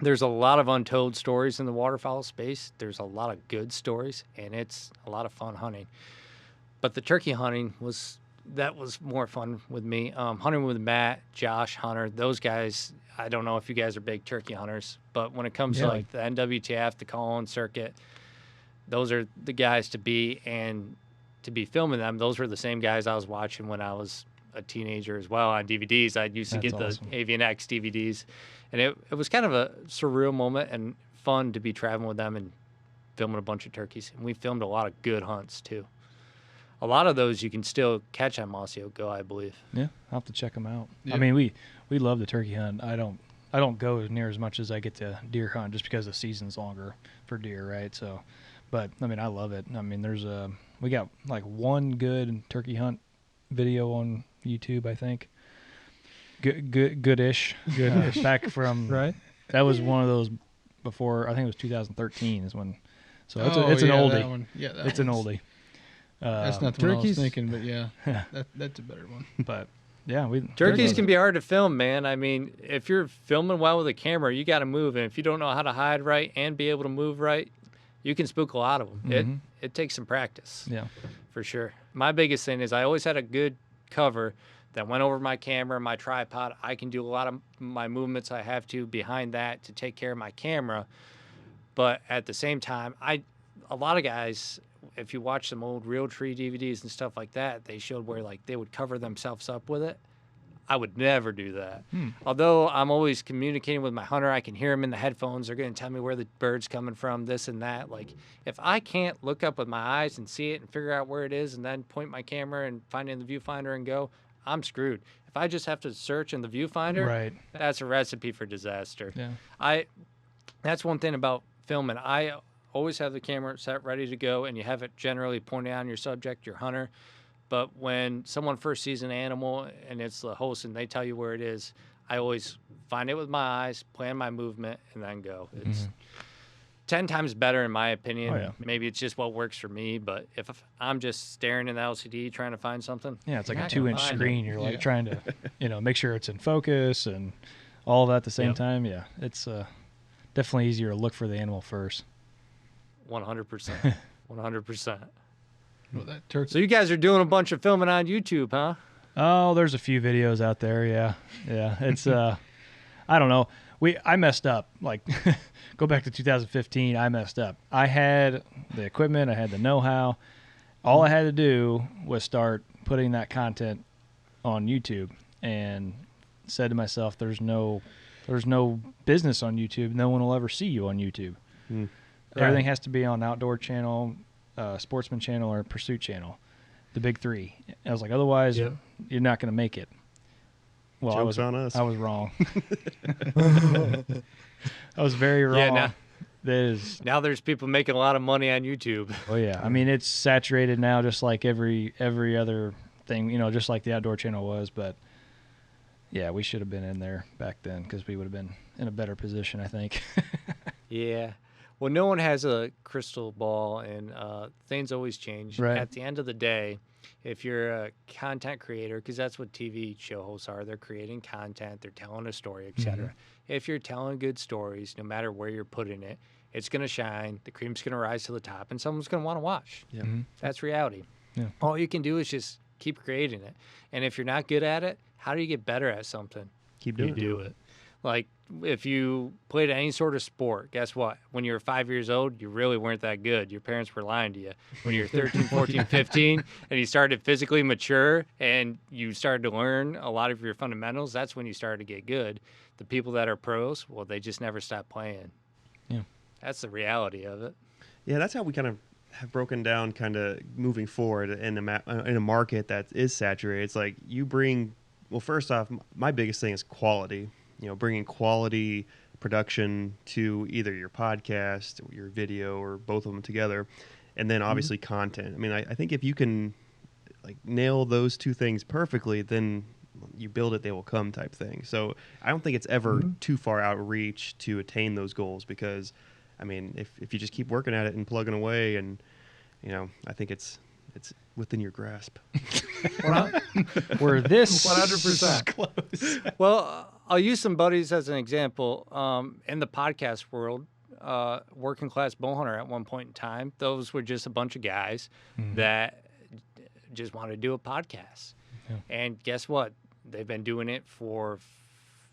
there's a lot of untold stories in the waterfowl space. There's a lot of good stories, and it's a lot of fun hunting. But the turkey hunting was more fun with me. Hunting with Matt, Josh, Hunter, those guys. I don't know if you guys are big turkey hunters, but when it comes to like the NWTF, the call-in circuit, those are the guys to be, and to be filming them. Those were the same guys I was watching when I was a teenager as well on DVDs. I used to get the Avian-X DVDs, and it was kind of a surreal moment and fun to be traveling with them and filming a bunch of turkeys. And we filmed a lot of good hunts too. A lot of those you can still catch on Mossy Oak Go, I believe. Yeah, I'll have to check them out. Yep. I mean, we love the turkey hunt. I don't go near as much as I get to deer hunt just because the season's longer for deer, right? So, but I mean, I love it. I mean, we got like one good turkey hunt video on YouTube, I think. Goodish. Back from right. That was one of those before. I think it was 2013 is when. So it's an oldie. That one. Yeah, it's an oldie. That's not the one I was thinking, but yeah, that's a better one. But yeah, turkeys can be hard to film, man. I mean, if you're filming well with a camera, you got to move, and if you don't know how to hide right and be able to move right, you can spook a lot of them. Mm-hmm. It takes some practice. Yeah, for sure. My biggest thing is I always had a good cover that went over my camera, my tripod. I can do a lot of my movements I have to behind that to take care of my camera, but at the same time, a lot of guys, if you watch some old Realtree DVDs and stuff like that, they showed where like they would cover themselves up with it. I would never do that. Although I'm always communicating with my hunter, I can hear them in the headphones. They're going to tell me where the bird's coming from, this and that. Like if I can't look up with my eyes and see it and figure out where it is and then point my camera and find it in the viewfinder and go, I'm screwed. If I just have to search in the viewfinder, right, that's a recipe for disaster. Yeah. That's one thing about filming. I always have the camera set ready to go, and you have it generally pointed on your subject, your hunter. But when someone first sees an animal and it's the host and they tell you where it is, I always find it with my eyes, plan my movement, and then go. It's 10 times better in my opinion. Oh, yeah. Maybe it's just what works for me, but if I'm just staring in the LCD trying to find something. Yeah, it's like a 2-inch screen. You're like trying to, make sure it's in focus and all of that at the same time. Yeah, it's definitely easier to look for the animal first. 100%. 100%. Well, that turkey. So you guys are doing a bunch of filming on YouTube, huh? Oh, there's a few videos out there. Yeah. It's I don't know. I messed up. Like, go back to 2015. I messed up. I had the equipment. I had the know-how. All I had to do was start putting that content on YouTube, and said to myself, "There's no business on YouTube. No one will ever see you on YouTube. Everything has to be on Outdoor Channel, Sportsman Channel, or Pursuit Channel, the big three." I was like, otherwise, you're not going to make it. Well, Joke's on us. I was wrong. I was very wrong. Now there's people making a lot of money on YouTube. Oh yeah, I mean it's saturated now, just like every other thing, just like the Outdoor Channel was. But yeah, we should have been in there back then because we would have been in a better position, I think. Yeah. Well, no one has a crystal ball, and things always change. Right. At the end of the day, if you're a content creator, because that's what TV show hosts are, they're creating content, they're telling a story, etc. If you're telling good stories, no matter where you're putting it, it's going to shine, the cream's going to rise to the top, and someone's going to want to watch. Yeah. That's reality. Yeah. All you can do is just keep creating it. And if you're not good at it, how do you get better at something? Keep doing You do it. Like, if you played any sort of sport, guess what? When you were 5 years old, you really weren't that good. Your parents were lying to you. When you were 13, 14, 15, and you started physically mature and you started to learn a lot of your fundamentals, that's when you started to get good. The people that are pros, well, they just never stop playing. Yeah. That's the reality of it. Yeah, that's how we kind of have broken down kind of moving forward in a market that is saturated. It's like you bring, well, first off, my biggest thing is quality. You know, bringing quality production to either your podcast or your video or both of them together. And then obviously content. I mean, I think if you can like nail those two things perfectly, then you build it, they will come type thing. So I don't think it's ever too far outreach to attain those goals because, I mean, if you just keep working at it and plugging away and, you know, I think it's within your grasp. We're this 100%. close. Well, I'll use some buddies as an example. In the podcast world, Working Class Bowhunter at one point in time, those were just a bunch of guys that just wanted to do a podcast. Yeah. And guess what? They've been doing it for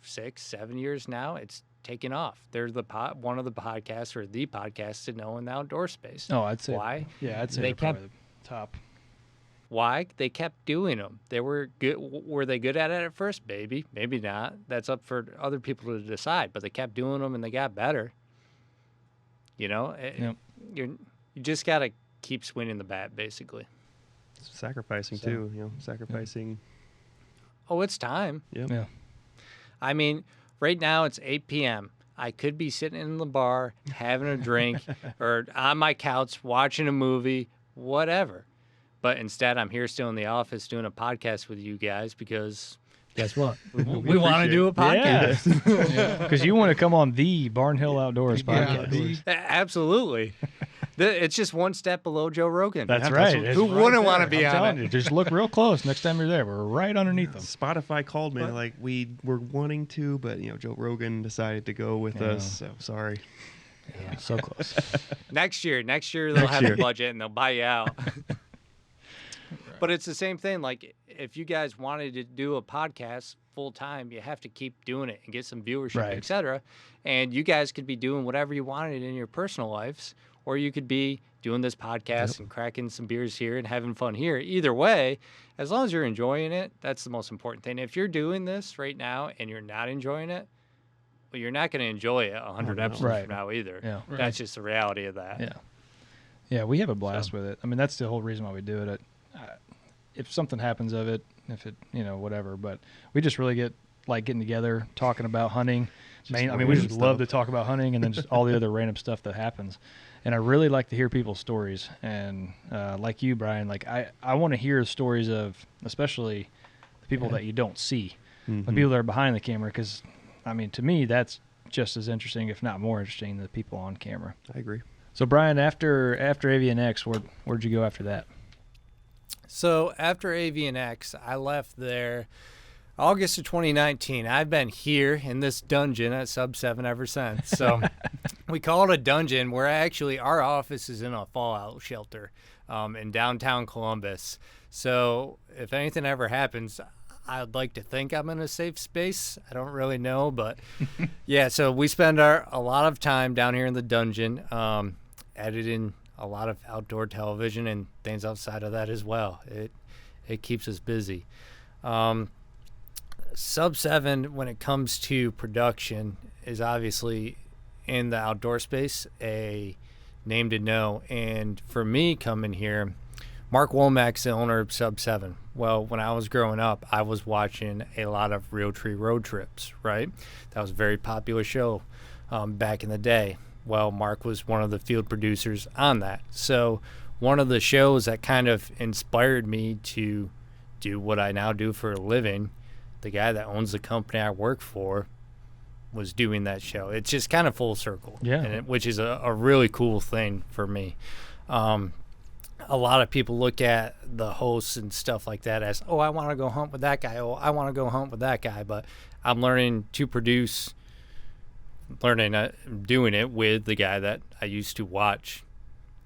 6, 7 years now. It's taken off. They're one of the podcasts or the podcast to know in the outdoor space. Oh, I'd say. Why? Yeah, I'd say They they're probably the top. Why? They kept doing them. They were good. Were they good at it at first? Maybe. Maybe not. That's up for other people to decide. But they kept doing them and they got better. You know, you just got to keep swinging the bat, basically. Sacrificing too, you know, sacrificing. Oh, it's time. Yep. Yeah. I mean, right now it's 8 p.m. I could be sitting in the bar having a drink or on my couch watching a movie, whatever. But instead, I'm here still in the office doing a podcast with you guys because Guess what? we want to do a podcast. Because you want to come on the Barnhill Outdoors podcast. Absolutely. It's just one step below Joe Rogan. That's right. Who wouldn't want to be I'm on telling it? you, just look real close next time you're there. We're right underneath them. Spotify called me like we were wanting to, but you know Joe Rogan decided to go with us. So sorry. Yeah, so close. Next year they'll have a budget and they'll buy you out. But it's the same thing. Like if you guys wanted to do a podcast full time, you have to keep doing it and get some viewership, Right. etc. And you guys could be doing whatever you wanted in your personal lives, or you could be doing this podcast and cracking some beers here and having fun here. Either way, as long as you're enjoying it, that's the most important thing. If you're doing this right now and you're not enjoying it, well, you're not going to enjoy it 100 episodes Right. from now either. Yeah. That's just the reality of that. Yeah. Yeah, we have a blast with it. I mean, that's the whole reason why we do it. If something happens of it, if it, you know, whatever, but we just really get like getting together, talking about hunting. We just love to talk about hunting and then just all the other random stuff that happens. And I really like to hear people's stories. And like you, Brian, like I want to hear stories of, especially the people that you don't see, the people that are behind the camera. Because, I mean, to me, that's just as interesting, if not more interesting, than the people on camera. I agree. So, Brian, after Avian-X, where'd you go after that? So after Avian-X, I left there August of 2019. I've been here in this dungeon at Sub7 ever since. So we call it a dungeon where actually our office is in a fallout shelter in downtown Columbus. So if anything ever happens, I'd like to think I'm in a safe space. I don't really know, but yeah, so we spend a lot of time down here in the dungeon editing a lot of outdoor television and things outside of that as well. It keeps us busy. Sub7, when it comes to production, is obviously in the outdoor space a name to know. And for me coming here, Mark Womack's the owner of Sub7. Well, when I was growing up, I was watching a lot of Realtree road trips, right? That was a very popular show back in the day. Well, Mark was one of the field producers on that. So one of the shows that kind of inspired me to do what I now do for a living, the guy that owns the company I work for was doing that show. It's just kind of full circle, which is a really cool thing for me. A lot of people look at the hosts and stuff like that as, oh, I want to go hunt with that guy. Oh, I want to go hunt with that guy. But I'm learning to produce, doing it with the guy that I used to watch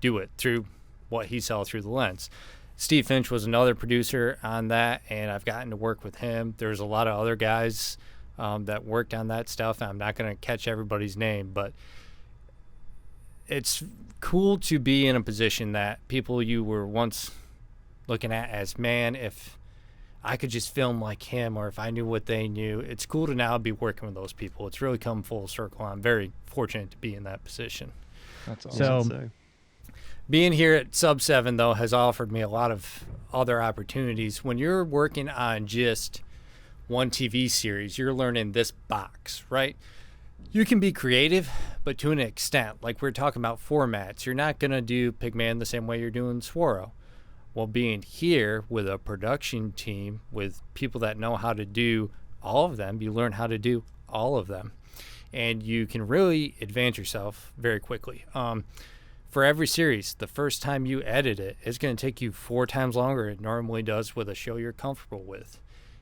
do it through what he saw through the lens. Steve Finch was another producer on that, and I've gotten to work with him. There's a lot of other guys that worked on that stuff. I'm not going to catch everybody's name, but it's cool to be in a position that people you were once looking at as, man, if I could just film like him, or if I knew what they knew. It's cool to now be working with those people. It's really come full circle. I'm very fortunate to be in that position. That's awesome. So, being here at Sub7, though, has offered me a lot of other opportunities. When you're working on just one TV series, you're learning this box, right? You can be creative, but to an extent. Like we're talking about formats. You're not going to do Pigman the same way you're doing Swaro. Well, being here with a production team, with people that know how to do all of them, you learn how to do all of them. And you can really advance yourself very quickly. For every series, the first time you edit it, it's going to take you 4 times longer than it normally does with a show you're comfortable with.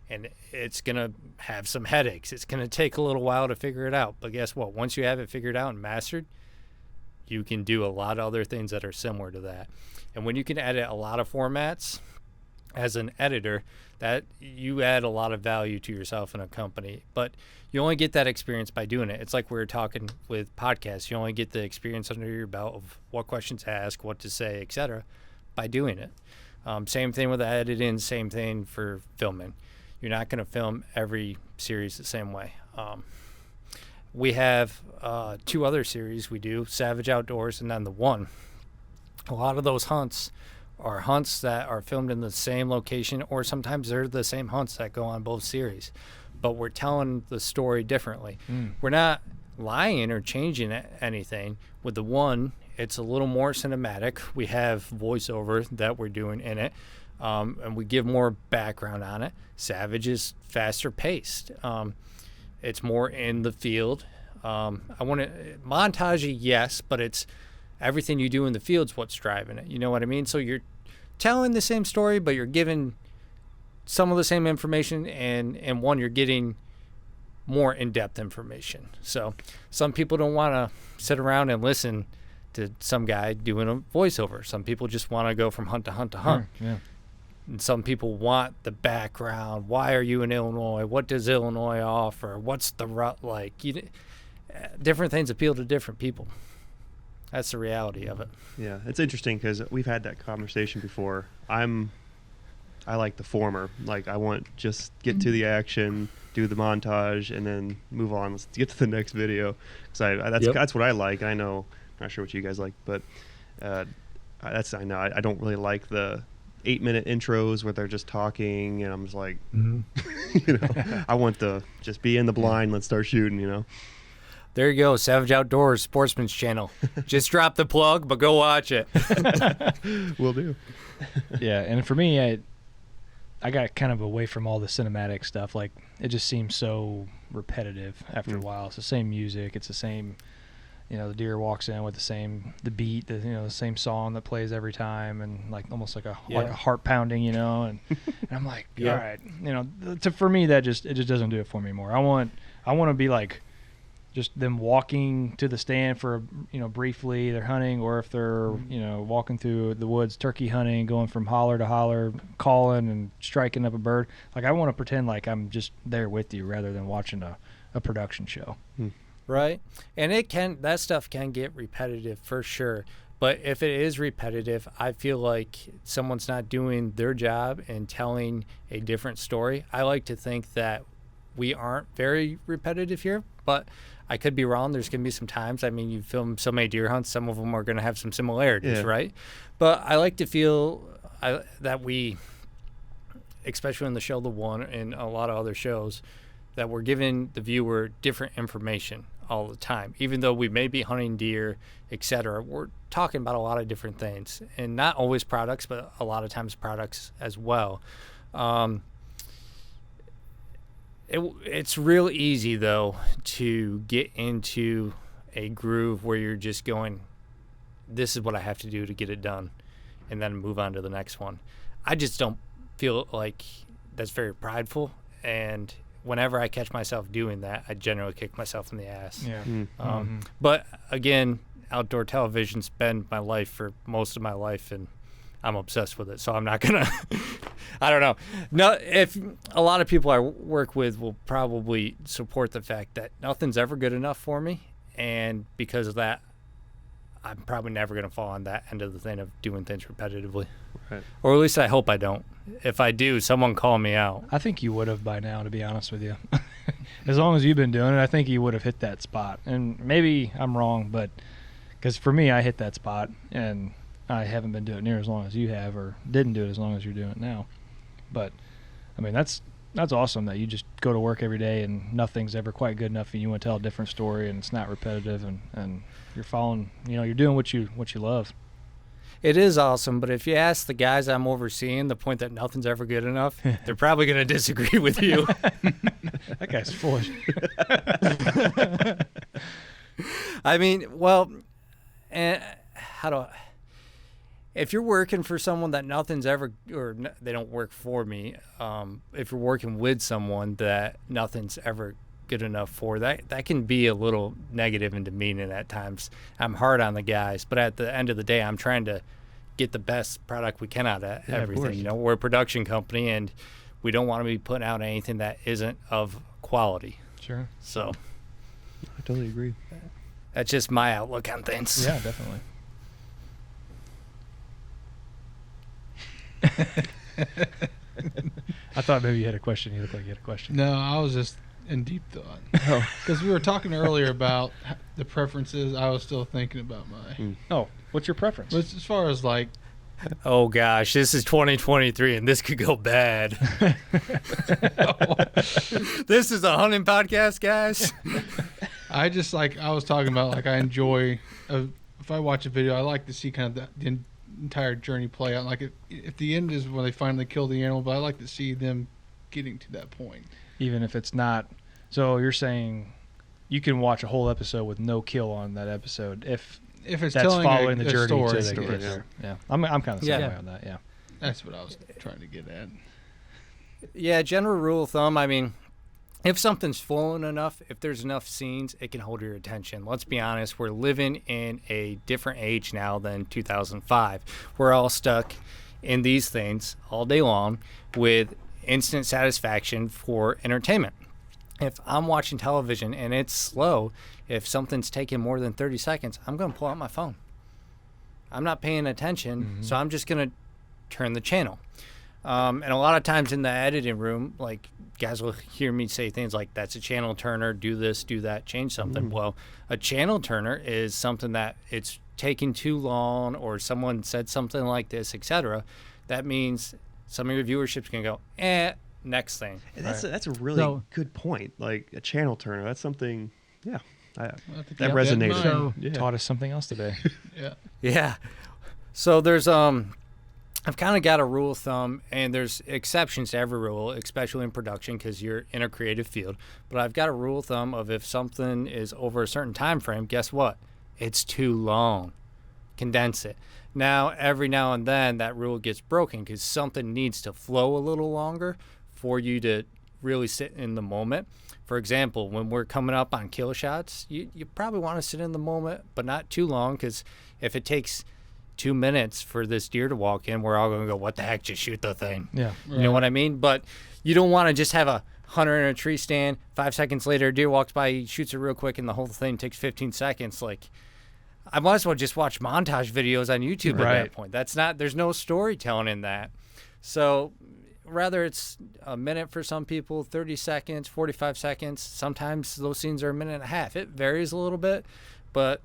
And it's going to have some headaches. It's going to take a little while to figure it out. But guess what? Once you have it figured out and mastered, you can do a lot of other things that are similar to that. And when you can edit a lot of formats as an editor, that you add a lot of value to yourself in a company. But you only get that experience by doing it. It's like we were talking with podcasts. You only get the experience under your belt of what questions to ask, what to say, etc., by doing it. Same thing with editing, same thing for filming. You're not going to film every series the same way. We have 2 other series we do, Savage Outdoors and then The One. A lot of those hunts are hunts that are filmed in the same location, or sometimes they're the same hunts that go on both series. But we're telling the story differently. We're not lying or changing anything. With The One, it's a little more cinematic. We have voiceover that we're doing in it. And we give more background on it. Savage is faster paced. It's more in the field. I want to montage, yes, but it's everything you do in the field's what's driving it. You know what I mean? So you're telling the same story, but you're giving some of the same information, and one you're getting more in-depth information. So some people don't want to sit around and listen to some guy doing a voiceover. Some people just want to go from hunt to hunt to hunt. Yeah. And some people want the background. Why are you in Illinois? What does Illinois offer? What's the rut like? Different things appeal to different people. That's the reality of it. Yeah, it's interesting because we've had that conversation before. I like the former. Like, I want just get to the action, do the montage, and then move on. Let's get to the next video. Because that's what I like. I know, I'm not sure what you guys like, but I know I don't really like the 8-minute intros where they're just talking, and I'm just like, I want to just be in the blind. Let's start shooting. There you go, Savage Outdoors Sportsman's Channel. Just drop the plug, but go watch it. Will do. Yeah, and for me, I got kind of away from all the cinematic stuff. Like, it just seems so repetitive after a while. It's the same music. It's the same, the deer walks in with the beat, the same song that plays every time, and like almost like a heart pounding, and I'm like, all right, for me it just doesn't do it for me more. I want to be like just them walking to the stand for briefly, they're hunting, or if they're walking through the woods turkey hunting, going from holler to holler, calling and striking up a bird. Like, I want to pretend like I'm just there with you rather than watching a production show. Right. And that stuff can get repetitive for sure. But if it is repetitive, I feel like someone's not doing their job and telling a different story. I like to think that we aren't very repetitive here, but I could be wrong. There's going to be some times. I mean, you film so many deer hunts, some of them are going to have some similarities, right? But I like to feel that we, especially in the show The One and a lot of other shows, that we're giving the viewer different information all the time. Even though we may be hunting deer, etc., we're talking about a lot of different things. And not always products, but a lot of times products as well. It's real easy, though, to get into a groove where you're just going, this is what I have to do to get it done, and then move on to the next one. I just don't feel like that's very prideful, and whenever I catch myself doing that, I generally kick myself in the ass. Yeah. But again, outdoor television's been my life for most of my life, and I'm obsessed with it. So I'm not gonna. I don't know. No, if a lot of people I work with will probably support the fact that nothing's ever good enough for me, and because of that, I'm probably never gonna fall on that end of the thing of doing things repetitively. Right. Or at least I hope I don't. If I do, someone call me out. I think you would have by now, to be honest with you. As long as you've been doing it, I think you would have hit that spot. And maybe I'm wrong, but because for me, I hit that spot, and I haven't been doing it near as long as you have, or didn't do it as long as you're doing it now. But I mean, that's awesome that you just go to work every day and nothing's ever quite good enough, and you want to tell a different story, and it's not repetitive, and you're following, you're doing what you love. It is awesome, but if you ask the guys I'm overseeing the point that nothing's ever good enough, they're probably going to disagree with you. That guy's full of shit. I mean, well, if you're working for someone that nothing's ever, they don't work for me, if you're working with someone that nothing's ever good enough for, that can be a little negative and demeaning at times. I'm hard on the guys, but at the end of the day, I'm trying to get the best product we can out of everything. We're a production company, and we don't want to be putting out anything that isn't of quality. Sure. So I totally agree. That's just my outlook on things. Yeah, definitely. I thought maybe you had a question. You look like you had a question. No, I was just in deep thought. Because we were talking earlier about the preferences. I was still thinking about my. Oh, what's your preference? But as far as like. Oh gosh, this is 2023 and this could go bad. This is a hunting podcast, guys. I just I was talking about I enjoy if I watch a video, I like to see kind of the entire journey play out. Like if the end is when they finally kill the animal, but I like to see them getting to that point. Even if it's not. So you're saying you can watch a whole episode with no kill on that episode if it's that's telling following the a journey story, to they get there. Yeah, I'm kind of the same way on that. Yeah, that's what I was trying to get at. Yeah, general rule of thumb. I mean, if something's flowing enough, if there's enough scenes, it can hold your attention. Let's be honest, we're living in a different age now than 2005. We're all stuck in these things all day long with instant satisfaction for entertainment. If I'm watching television and it's slow, if something's taking more than 30 seconds, I'm going to pull out my phone. I'm not paying attention, so I'm just going to turn the channel. And a lot of times in the editing room, guys will hear me say things like, that's a channel turner, do this, do that, change something. Well, a channel turner is something that it's taking too long, or someone said something like this, etc. That means some of your viewership's going to go, next thing. And that's a really good point. Like a channel turner, that's something, that resonated. So taught us something else today. Yeah. So there's I've kind of got a rule of thumb, and there's exceptions to every rule, especially in production because you're in a creative field. But I've got a rule of thumb of if something is over a certain time frame, guess what? It's too long. Condense it. Now, every now and then, that rule gets broken because something needs to flow a little longer for you to really sit in the moment. For example, when we're coming up on kill shots, you probably want to sit in the moment, but not too long, because if it takes 2 minutes for this deer to walk in, we're all going to go, what the heck, just shoot the thing. Yeah. You know what I mean? But you don't want to just have a hunter in a tree stand, 5 seconds later, a deer walks by, he shoots it real quick, and the whole thing takes 15 seconds. I might as well just watch montage videos on YouTube at that point. There's no storytelling in that. So rather it's a minute for some people, 30 seconds, 45 seconds. Sometimes those scenes are a minute and a half. It varies a little bit, but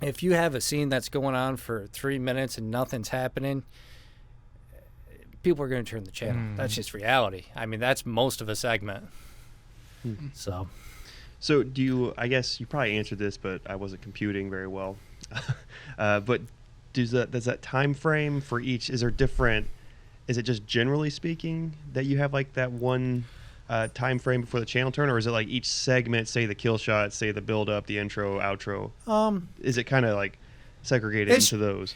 if you have a scene that's going on for 3 minutes and nothing's happening, people are going to turn the channel. That's just reality. I mean, that's most of a segment. So do you, I guess you probably answered this, but I wasn't computing very well. But does that time frame for each, is there different, is it just generally speaking that you have that one time frame before the channel turn, or is it like each segment, say the kill shot, say the build up, the intro, outro? Is it kind of like segregated into those?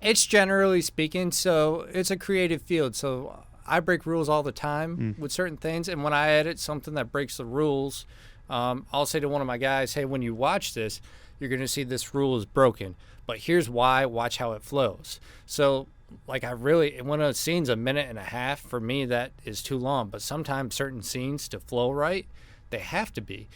It's generally speaking, so it's a creative field. So I break rules all the time with certain things, and when I edit something that breaks the rules, I'll say to one of my guys, hey, when you watch this, you're going to see this rule is broken, but here's why. Watch how it flows. So like when a scene's a minute and a half, for me that is too long, but sometimes certain scenes to flow right, they have to be.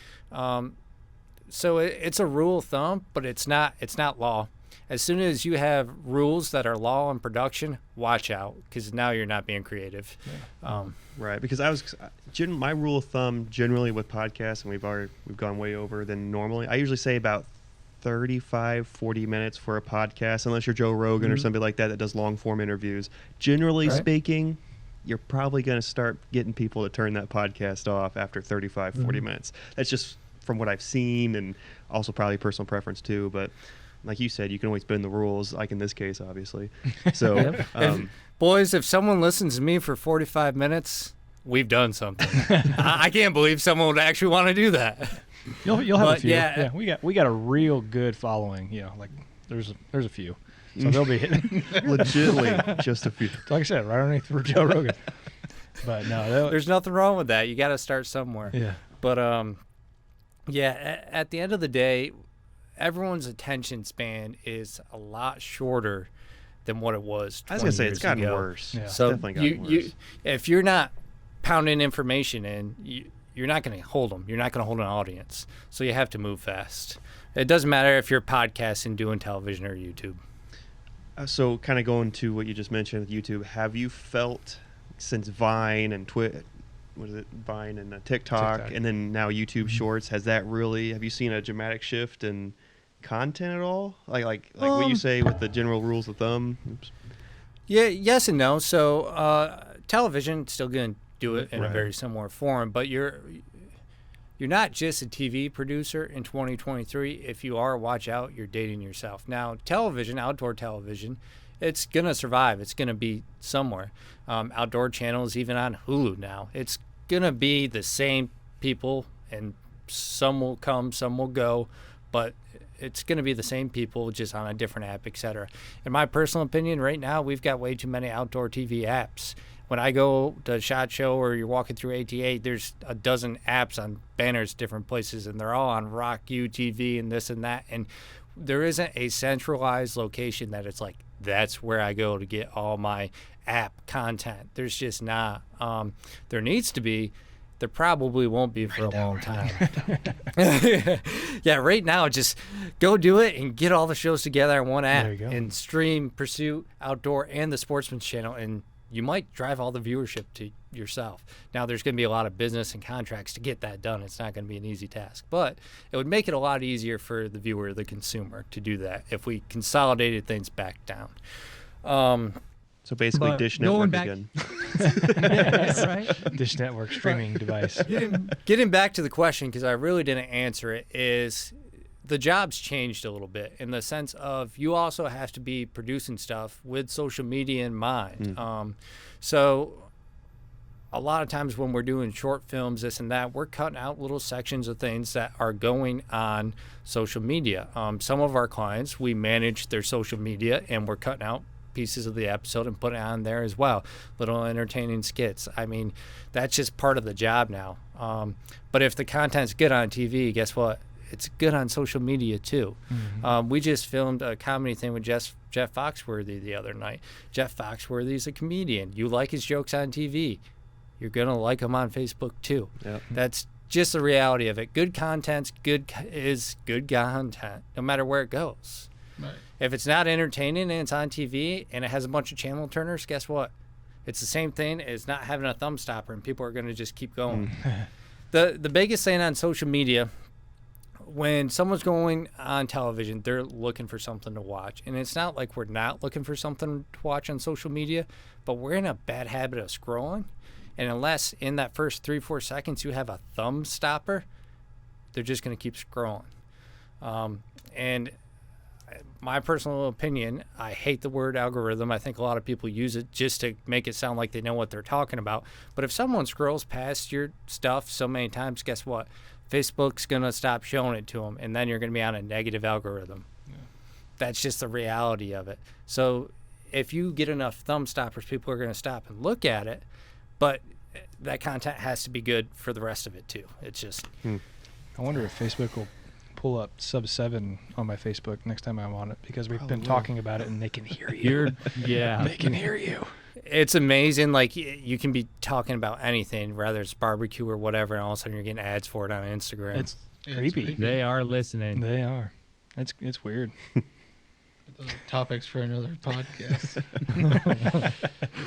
So it's a rule of thumb, but it's not law. As soon as you have rules that are law in production, watch out, because now you're not being creative. Yeah. Right, because my rule of thumb generally with podcasts, and we've gone way over than normally. I usually say about 35-40 minutes for a podcast, unless you're Joe Rogan or somebody like that does long form interviews. Generally speaking, you're probably going to start getting people to turn that podcast off after 35-40 minutes. That's just from what I've seen, and also probably personal preference too, but like you said, you can always bend the rules, like in this case, obviously. So, boys, if someone listens to me for 45 minutes, we've done something. I can't believe someone would actually want to do that. You'll have a few. Yeah, we got a real good following. Like there's a few, so they'll be hitting legitimately just a few. Like I said, right underneath for Joe Rogan. But no, there's nothing wrong with that. You got to start somewhere. Yeah. But at the end of the day, everyone's attention span is a lot shorter than what it was 20 I was going to say, it's gotten ago. worse. Yeah. It's so definitely gotten worse. If you're not pounding information in, you're not going to hold them. You're not going to hold an audience. So you have to move fast. It doesn't matter if you're podcasting, doing television, or YouTube. So kind of going to what you just mentioned with YouTube, have you felt since Vine and Vine and TikTok, and then now YouTube Shorts, have you seen a dramatic shift in content at all? Like what you say with the general rules of thumb? Oops. Yeah, yes and no. So television still going to do it in a very similar form, but you're not just a TV producer in 2023. If you are, watch out, you're dating yourself. Now, television, outdoor television, it's going to survive. It's going to be somewhere. Outdoor channels, even on Hulu now, it's going to be the same people, and some will come, some will go, but it's going to be the same people, just on a different app, etc. In my personal opinion, right now, we've got way too many outdoor TV apps. When I go to SHOT Show or you're walking through ATA, there's a dozen apps on banners different places, and they're all on Rock UTV and this and that. And there isn't a centralized location that it's like, that's where I go to get all my app content. There's just not. There needs to be. There probably won't be for a long time. Yeah, right now, just go do it and get all the shows together on one app and stream Pursuit, Outdoor, and the Sportsman's Channel, and you might drive all the viewership to yourself. Now, there's going to be a lot of business and contracts to get that done. It's not going to be an easy task, but it would make it a lot easier for the viewer, the consumer, to do that if we consolidated things back down. So basically, Dish Network again. Yeah, right? Dish Network streaming device. Getting back to the question, because I really didn't answer it, is the job's changed a little bit in the sense of you also have to be producing stuff with social media in mind. So a lot of times when we're doing short films, this and that, we're cutting out little sections of things that are going on social media. Some of our clients, we manage their social media, and we're cutting out pieces of the episode and put it on there as well. Little entertaining skits. I mean, that's just part of the job now. But if the content's good on TV, guess what? It's good on social media too. We just filmed a comedy thing with Jeff Foxworthy the other night. Jeff Foxworthy's a comedian. You like his jokes on TV, you're gonna like him on Facebook too. Yep. That's just the reality of it. Good content's good is good content, no matter where it goes. Right. If it's not entertaining and it's on TV and it has a bunch of channel turners, guess what? It's the same thing as not having a thumb stopper, and people are going to just keep going. The biggest thing on social media, when someone's going on television, they're looking for something to watch. And it's not like we're not looking for something to watch on social media, but we're in a bad habit of scrolling. And unless in that first 3-4 seconds you have a thumb stopper, they're just going to keep scrolling. And my personal opinion, I hate the word algorithm. I think a lot of people use it just to make it sound like they know what they're talking about. But if someone scrolls past your stuff so many times, guess what? Facebook's going to stop showing it to them, and then you're going to be on a negative algorithm. Yeah. That's just the reality of it. So if you get enough thumb stoppers, people are going to stop and look at it, but that content has to be good for the rest of it too. It's just... I wonder if Facebook will pull up Sub7 on my Facebook next time I'm on it, because we've been talking about it and they can hear you. Yeah. They can hear you. It's amazing. Like, you can be talking about anything, whether it's barbecue or whatever, and all of a sudden you're getting ads for it on Instagram. It's creepy. They are listening. They are. It's weird. Those are topics for another podcast.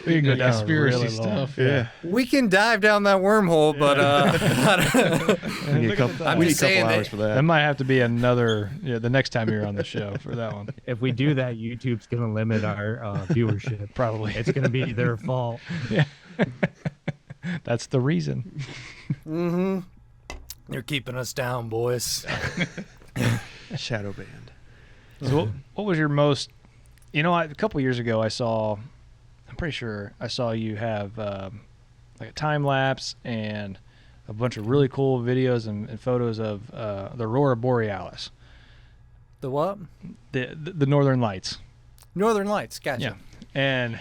We can go down conspiracy really stuff. Yeah. We can dive down that wormhole, but We need a couple hours for that. That might have to be another, the next time you're on the show for that one. If we do that, YouTube's going to limit our viewership. Probably. It's going to be their fault. Yeah. That's the reason. Mm-hmm. They're keeping us down, boys. Shadow band. So what was your most, a couple years ago I'm pretty sure I saw you have like a time lapse and a bunch of really cool videos and photos of the Aurora Borealis. The what? The Northern Lights. Northern Lights, gotcha. Yeah. And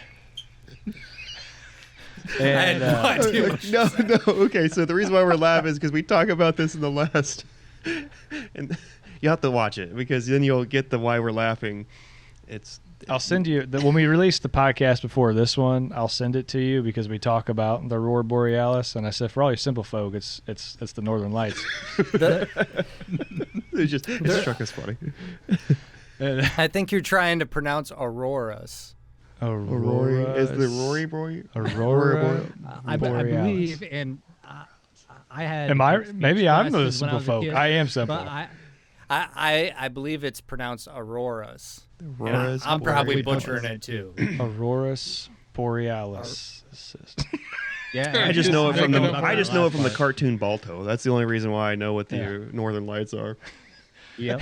I had no idea. No. Okay, so the reason why we're laughing is because we talk about this in the last, and you have to watch it because then you'll get the why we're laughing. I'll send you when we release the podcast before this one. I'll send it to you because we talk about the Aurora Borealis, and I said for all you simple folk, it's the Northern Lights. It struck us funny. I think you're trying to pronounce auroras. Aurora is the Rory boy. Aurora. I believe, and I had. Maybe I'm the when I simple was a folk. kid, I am simple. But I believe it's pronounced auroras. Auroras. I'm probably butchering it too. Auroras Borealis. yeah, I just know it from the the cartoon Balto. That's the only reason why I know what the Northern Lights are. Yep,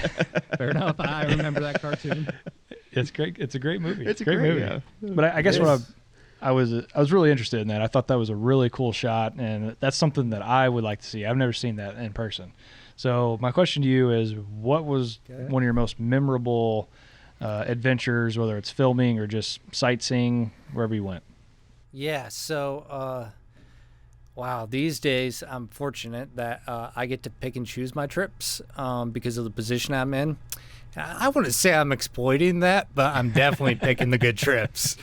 fair enough. I remember that cartoon. It's great. It's a great movie. It's a great great movie. yeah. But I guess what I was really interested in that. I thought that was a really cool shot, and that's something that I would like to see. I've never seen that in person. So my question to you is, what was one of your most memorable adventures, whether it's filming or just sightseeing, wherever you went? Yeah, so, wow, these days I'm fortunate that I get to pick and choose my trips because of the position I'm in. I wouldn't say I'm exploiting that, but I'm definitely picking the good trips.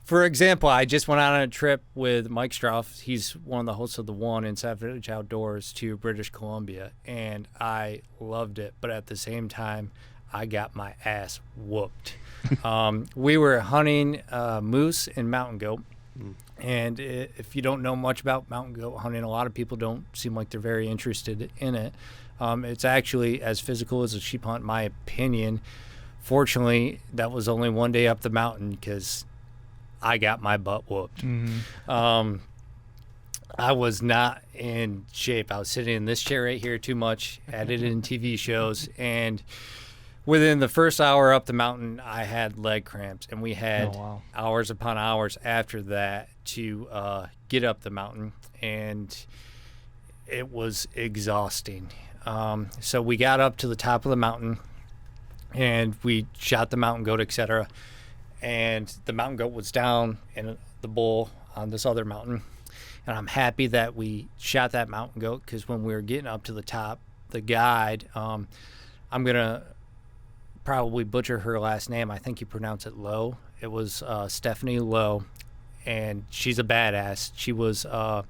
For example, I just went on a trip with Mike Stroff. He's one of the hosts of The One in Savage Outdoors to British Columbia, and I loved it. But at the same time, I got my ass whooped. We were hunting moose and mountain goat. And if you don't know much about mountain goat hunting, a lot of people don't seem like they're very interested in it. It's actually as physical as a sheep hunt, in my opinion. Fortunately, that was only one day up the mountain because I got my butt whooped. Mm-hmm. I was not in shape. I was sitting in this chair right here too much, edited in TV shows, and within the first hour up the mountain, I had leg cramps, and we had hours upon hours after that to get up the mountain, and it was exhausting. So we got up to the top of the mountain, and we shot the mountain goat, etc. And the mountain goat was down in the bull on this other mountain. And I'm happy that we shot that mountain goat because when we were getting up to the top, the guide, I'm going to probably butcher her last name. I think you pronounce it Lowe. It was Stephanie Lowe, and she's a badass. She was, I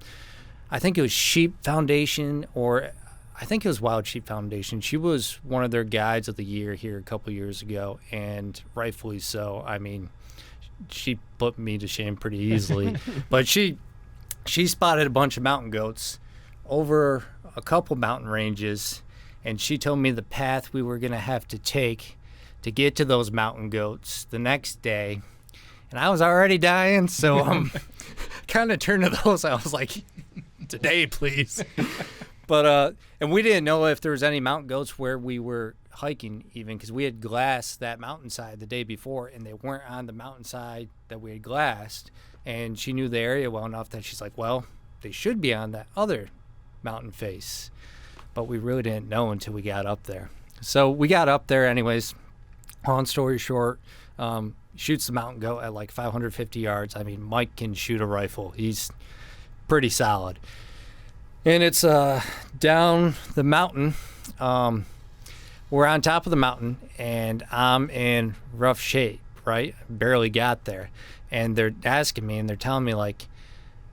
think it was Sheep Foundation, or I think it was Wild Sheep Foundation. She was one of their guides of the year here a couple years ago, and rightfully so. I mean, she put me to shame pretty easily. But she spotted a bunch of mountain goats over a couple mountain ranges, and she told me the path we were going to have to take to get to those mountain goats the next day. And I was already dying, so I'm kind of turned to those. I was like, today, please. But and we didn't know if there was any mountain goats where we were hiking even, because we had glassed that mountainside the day before, and they weren't on the mountainside that we had glassed. And she knew the area well enough that she's like, well, they should be on that other mountain face. But we really didn't know until we got up there. So we got up there anyways. Long story short, shoots the mountain goat at like 550 yards. I mean, Mike can shoot a rifle. He's pretty solid. And it's down the mountain. We're on top of the mountain, and I'm in rough shape, right? Barely got there. And they're asking me, and they're telling me, like,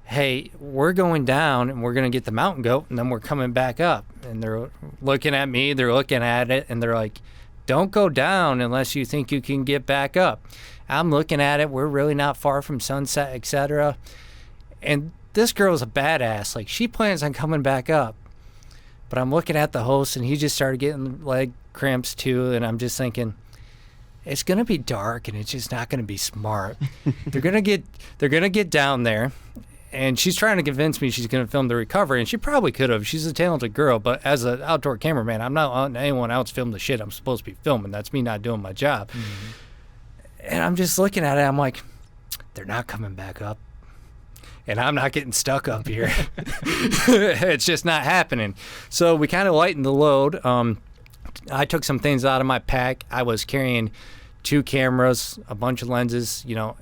hey, we're going down, and we're going to get the mountain goat, and then we're coming back up. And they're looking at me, they're looking at it, and they're like, don't go down unless you think you can get back up. I'm looking at it. We're really not far from sunset, etc. And this girl's a badass. Like, she plans on coming back up. But I'm looking at the host, and he just started getting leg cramps too. And I'm just thinking, it's gonna be dark, and it's just not gonna be smart. They're gonna get down there, and she's trying to convince me she's gonna film the recovery, and she probably could have. She's a talented girl, but as an outdoor cameraman, I'm not letting anyone else film the shit I'm supposed to be filming. That's me not doing my job. Mm-hmm. And I'm just looking at it. I'm like, they're not coming back up. And I'm not getting stuck up here. It's just not happening. So we kind of lightened the load. I took some things out of my pack. I was carrying 2 cameras, a bunch of lenses. You know,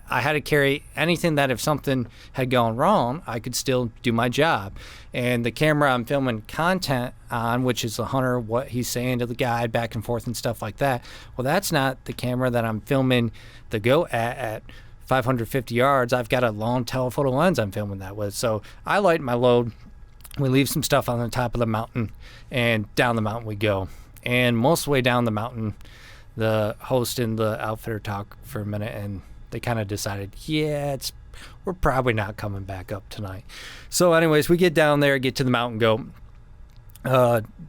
I had to carry anything that if something had gone wrong, I could still do my job. And the camera I'm filming content on, which is the hunter, what he's saying to the guide, back and forth and stuff like that. Well, that's not the camera that I'm filming the goat at 550 yards. I've got a long telephoto lens I'm filming that with. So I lighten my load. We leave some stuff on the top of the mountain, and down the mountain we go. And most of the way down the mountain, the host and the outfitter talk for a minute, and they kind of decided, yeah, we're probably not coming back up tonight. So anyways, we get down there, get to the mountain goat,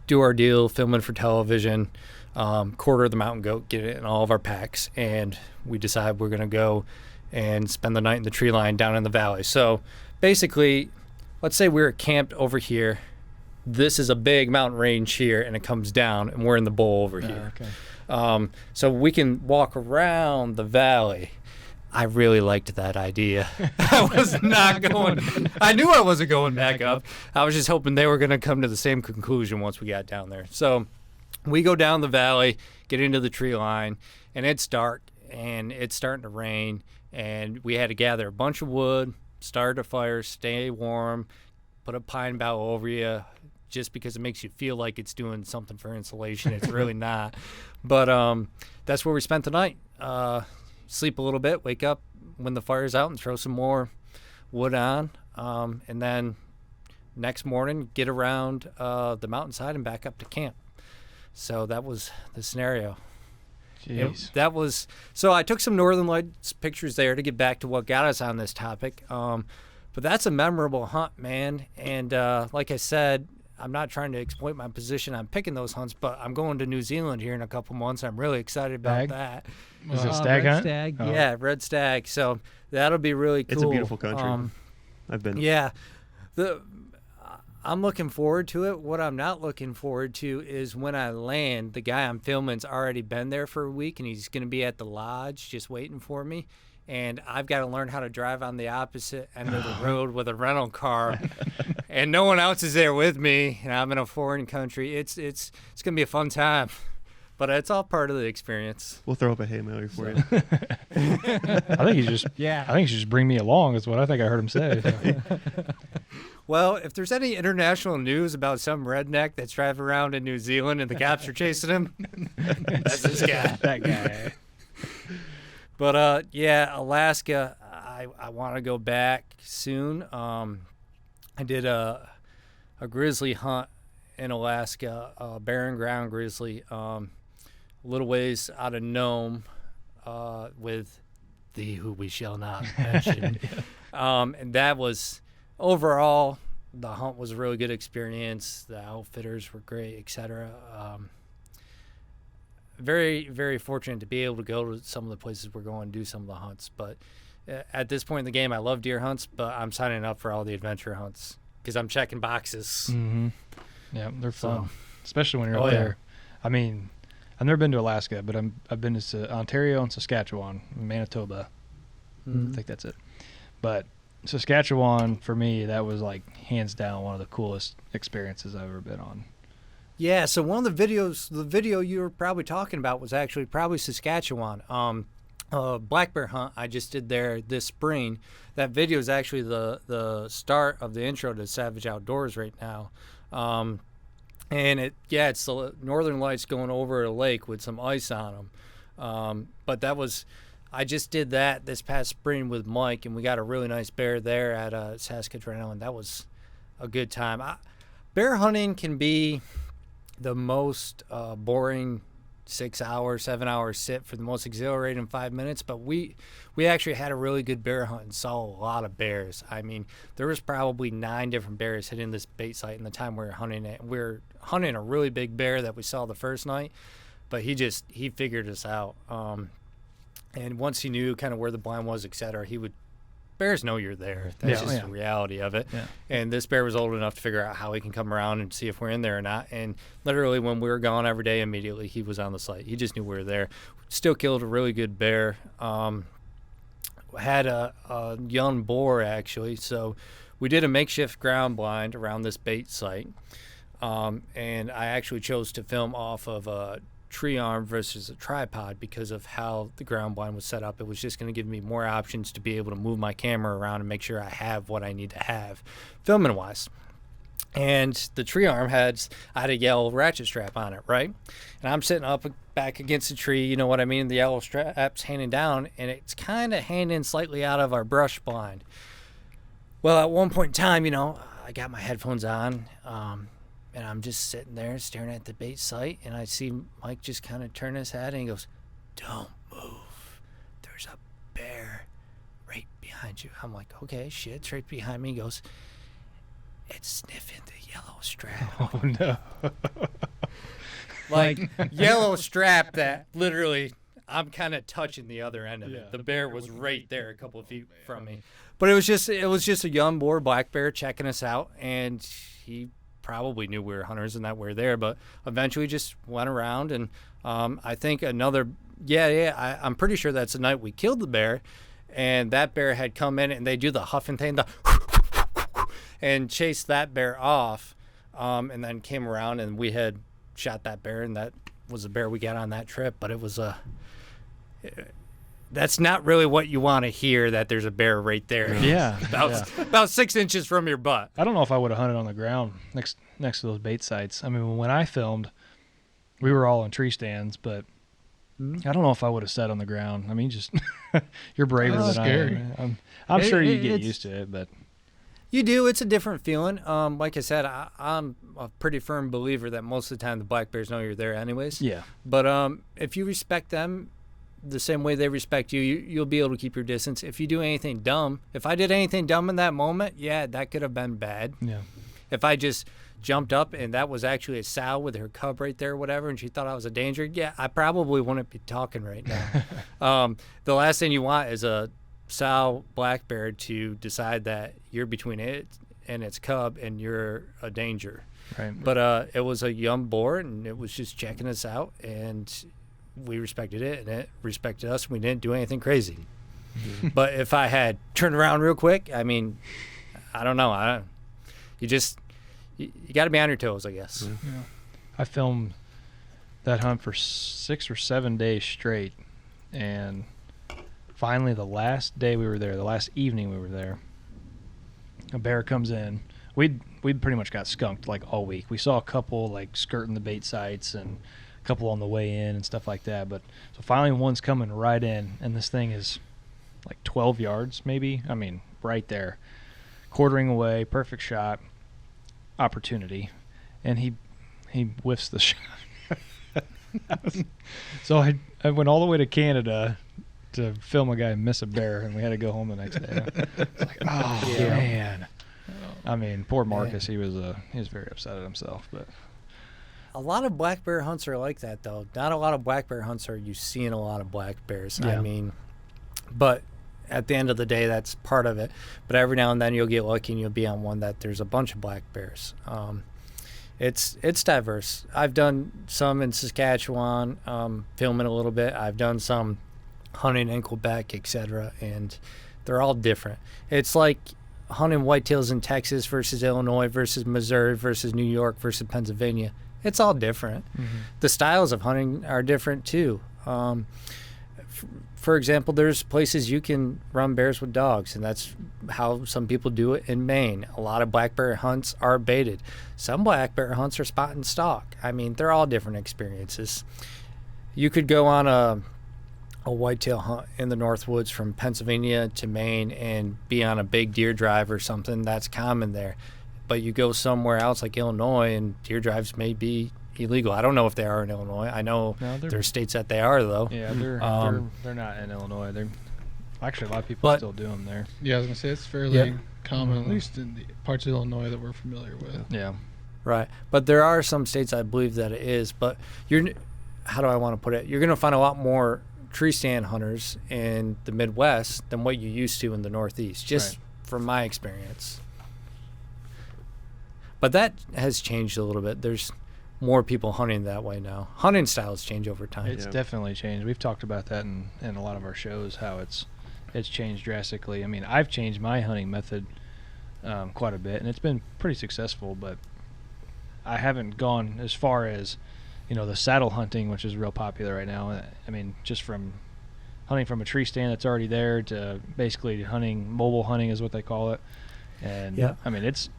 do our deal, filming for television, quarter the mountain goat, get it in all of our packs, and we decide we're going to go and spend the night in the tree line down in the valley. So basically, let's say we're camped over here. This is a big mountain range here, and it comes down, and we're in the bowl over here. Okay. So we can walk around the valley. I really liked that idea. I was not going. I knew I wasn't going back up. I was just hoping they were going to come to the same conclusion once we got down there. So we go down the valley, get into the tree line, and it's dark, and it's starting to rain. And we had to gather a bunch of wood, start a fire, stay warm, put a pine bough over you, just because it makes you feel like it's doing something for insulation. It's really not. But that's where we spent the night. Sleep a little bit, wake up when the fire's out, and throw some more wood on. And then next morning, get around the mountainside and back up to camp. So that was the scenario. That was so I took some Northern Lights pictures there to get back to what got us on this topic. But that's a memorable hunt, man. And like I said, I'm not trying to exploit my position on picking those hunts, but I'm going to New Zealand here in a couple months. I'm really excited about that. Is it stag hunt? Stag. Oh. Yeah, red stag. So that'll be really cool. It's a beautiful country. I've been. Yeah. I'm looking forward to it. What I'm not looking forward to is when I land, the guy I'm filming's already been there for a week, and he's going to be at the lodge just waiting for me. And I've got to learn how to drive on the opposite end of the road with a rental car, and no one else is there with me, and I'm in a foreign country. It's going to be a fun time, but it's all part of the experience. We'll throw up a Hail Mary for you. I think you should just bring me along is what I think I heard him say. Well, if there's any international news about some redneck that's driving around in New Zealand and the cops are chasing him, that's this guy. That guy. But yeah, Alaska, I want to go back soon. I did a grizzly hunt in Alaska, barren ground grizzly, a little ways out of Nome, with the who we shall not mention. And that was overall, the hunt was a really good experience. The outfitters were great, etc. Very, very fortunate to be able to go to some of the places we're going to do some of the hunts. But at this point in the game, I love deer hunts, but I'm signing up for all the adventure hunts because I'm checking boxes. Mm-hmm. Yeah, they're fun, especially when you're up yeah. there. I mean, I've never been to Alaska, but I've been to Ontario and Saskatchewan, Manitoba. I think that's it. But Saskatchewan, for me, that was like hands down one of the coolest experiences I've ever been on. Yeah, so one of the video you were probably talking about was actually probably Saskatchewan. Black bear hunt I just did there this spring. That video is actually the start of the intro to Savage Outdoors right now. And it's the northern lights going over a lake with some ice on them. But I just did that this past spring with Mike, and we got a really nice bear there at Saskatchewan, and that was a good time. Bear hunting can be the most boring 6 hour, 7 hour sit for the most exhilarating 5 minutes, but we actually had a really good bear hunt and saw a lot of bears. I mean, there was probably 9 different bears hitting this bait site in the time we were hunting it. We were hunting a really big bear that we saw the first night, but he figured us out. And once he knew kind of where the blind was, etc., bears know you're there. That's the reality of it. Yeah. And this bear was old enough to figure out how he can come around and see if we're in there or not. And literally when we were gone every day, immediately he was on the site. He just knew we were there. Still killed a really good bear. Had a young boar, actually. So we did a makeshift ground blind around this bait site. And I actually chose to film off of a tree arm versus a tripod because of how the ground blind was set up. It was just going to give me more options to be able to move my camera around and make sure I have what I need to have filming wise. And the tree arm I had a yellow ratchet strap on it, right? And I'm sitting up back against the tree, you know what I mean? The yellow strap's hanging down, and it's kind of hanging slightly out of our brush blind. Well, at one point in time, I got my headphones on, and I'm just sitting there staring at the bait site, and I see Mike just kind of turn his head, and he goes, "Don't move. There's a bear right behind you." I'm like, "Okay, shit, it's right behind me." He goes, "It's sniffing the yellow strap." Oh, no. Like, yellow strap that literally I'm kind of touching the other end of it. The bear was right there a couple of feet from me. But it was just a young boar black bear checking us out, and he probably knew we were hunters and that we were there, but eventually just went around. And I think I'm pretty sure that's the night we killed the bear, and that bear had come in and they do the huffing thing, and chased that bear off, and then came around and we had shot that bear, and that was the bear we got on that trip. But it was that's not really what you want to hear, that there's a bear right there. Yeah. About 6 inches from your butt. I don't know if I would have hunted on the ground next to those bait sites. I mean, when I filmed, we were all in tree stands, but I don't know if I would have sat on the ground. I mean, just you're braver than scary. I am. I'm sure you get used to it, but you do. It's a different feeling. Like I said, I'm a pretty firm believer that most of the time the black bears know you're there anyways. Yeah. But if you respect them the same way they respect you, you'll be able to keep your distance. If you do anything dumb, if I did anything dumb in that moment, that could have been bad. Yeah. If I just jumped up and that was actually a sow with her cub right there or whatever, and she thought I was a danger, I probably wouldn't be talking right now. The last thing you want is a sow black bear to decide that you're between it and its cub and you're a danger. Right. But it was a young boar, and it was just checking us out, and we respected it, and it respected us, and we didn't do anything crazy. But if I had turned around real quick, I mean, I don't know. You got to be on your toes, I guess. Yeah. I filmed that hunt for 6 or 7 days straight, and finally the last day we were there, the last evening we were there, a bear comes in. We'd pretty much got skunked like all week. We saw a couple like skirting the bait sites and a couple on the way in and stuff like that. But so finally one's coming right in, and this thing is like 12 yards maybe. I mean, right there, quartering away, perfect shot, opportunity, and he whiffs the shot. So I went all the way to Canada to film a guy miss a bear, and we had to go home the next day. It's like, oh man. I mean, poor Marcus. He was very upset at himself. But a lot of black bear hunts are like that, though. Not a lot of black bear hunts are you seeing a lot of black bears. Yeah. I mean, but at the end of the day, that's part of it. But every now and then you'll get lucky and you'll be on one that there's a bunch of black bears. it's diverse. I've done some in Saskatchewan, filming a little bit. I've done some hunting in Quebec, etc., and they're all different. It's like hunting whitetails in Texas versus Illinois versus Missouri versus New York versus Pennsylvania. It's all different. The styles of hunting are different too. For example, there's places you can run bears with dogs, and that's how some people do it in Maine. A lot of black bear hunts are baited. Some black bear hunts are spot and stalk. I mean, they're all different experiences. You could go on a whitetail hunt in the Northwoods from Pennsylvania to Maine and be on a big deer drive or something. That's common there. But you go somewhere else like Illinois, and deer drives may be illegal. I don't know if they are in Illinois. I know there's states that they are, though. Yeah, they're not in Illinois. They're actually a lot of people still do them there. Yeah, I was gonna say it's fairly common, at least in the parts of Illinois that we're familiar with. Yeah, right. But there are some states I believe that it is. But how do I want to put it? You're gonna find a lot more tree stand hunters in the Midwest than what you used to in the Northeast, just from my experience. But that has changed a little bit. There's more people hunting that way now. Hunting styles change over time. It's definitely changed. We've talked about that in a lot of our shows, how it's changed drastically. I mean, I've changed my hunting method quite a bit, and it's been pretty successful, but I haven't gone as far as, the saddle hunting, which is real popular right now. I mean, just from hunting from a tree stand that's already there to basically mobile hunting is what they call it. And I mean, it's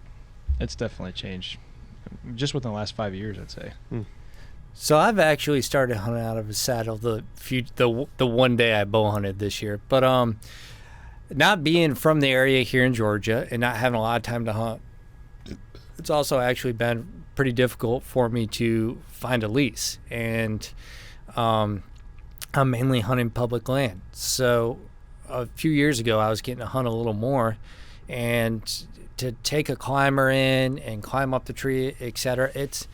definitely changed just within the last 5 years, I'd say. So I've actually started hunting out of a saddle the one day I bow hunted this year. But not being from the area here in Georgia and not having a lot of time to hunt, it's also actually been pretty difficult for me to find a lease. And I'm mainly hunting public land. So a few years ago, I was getting to hunt a little more, and to take a climber in and climb up the tree, etc., it's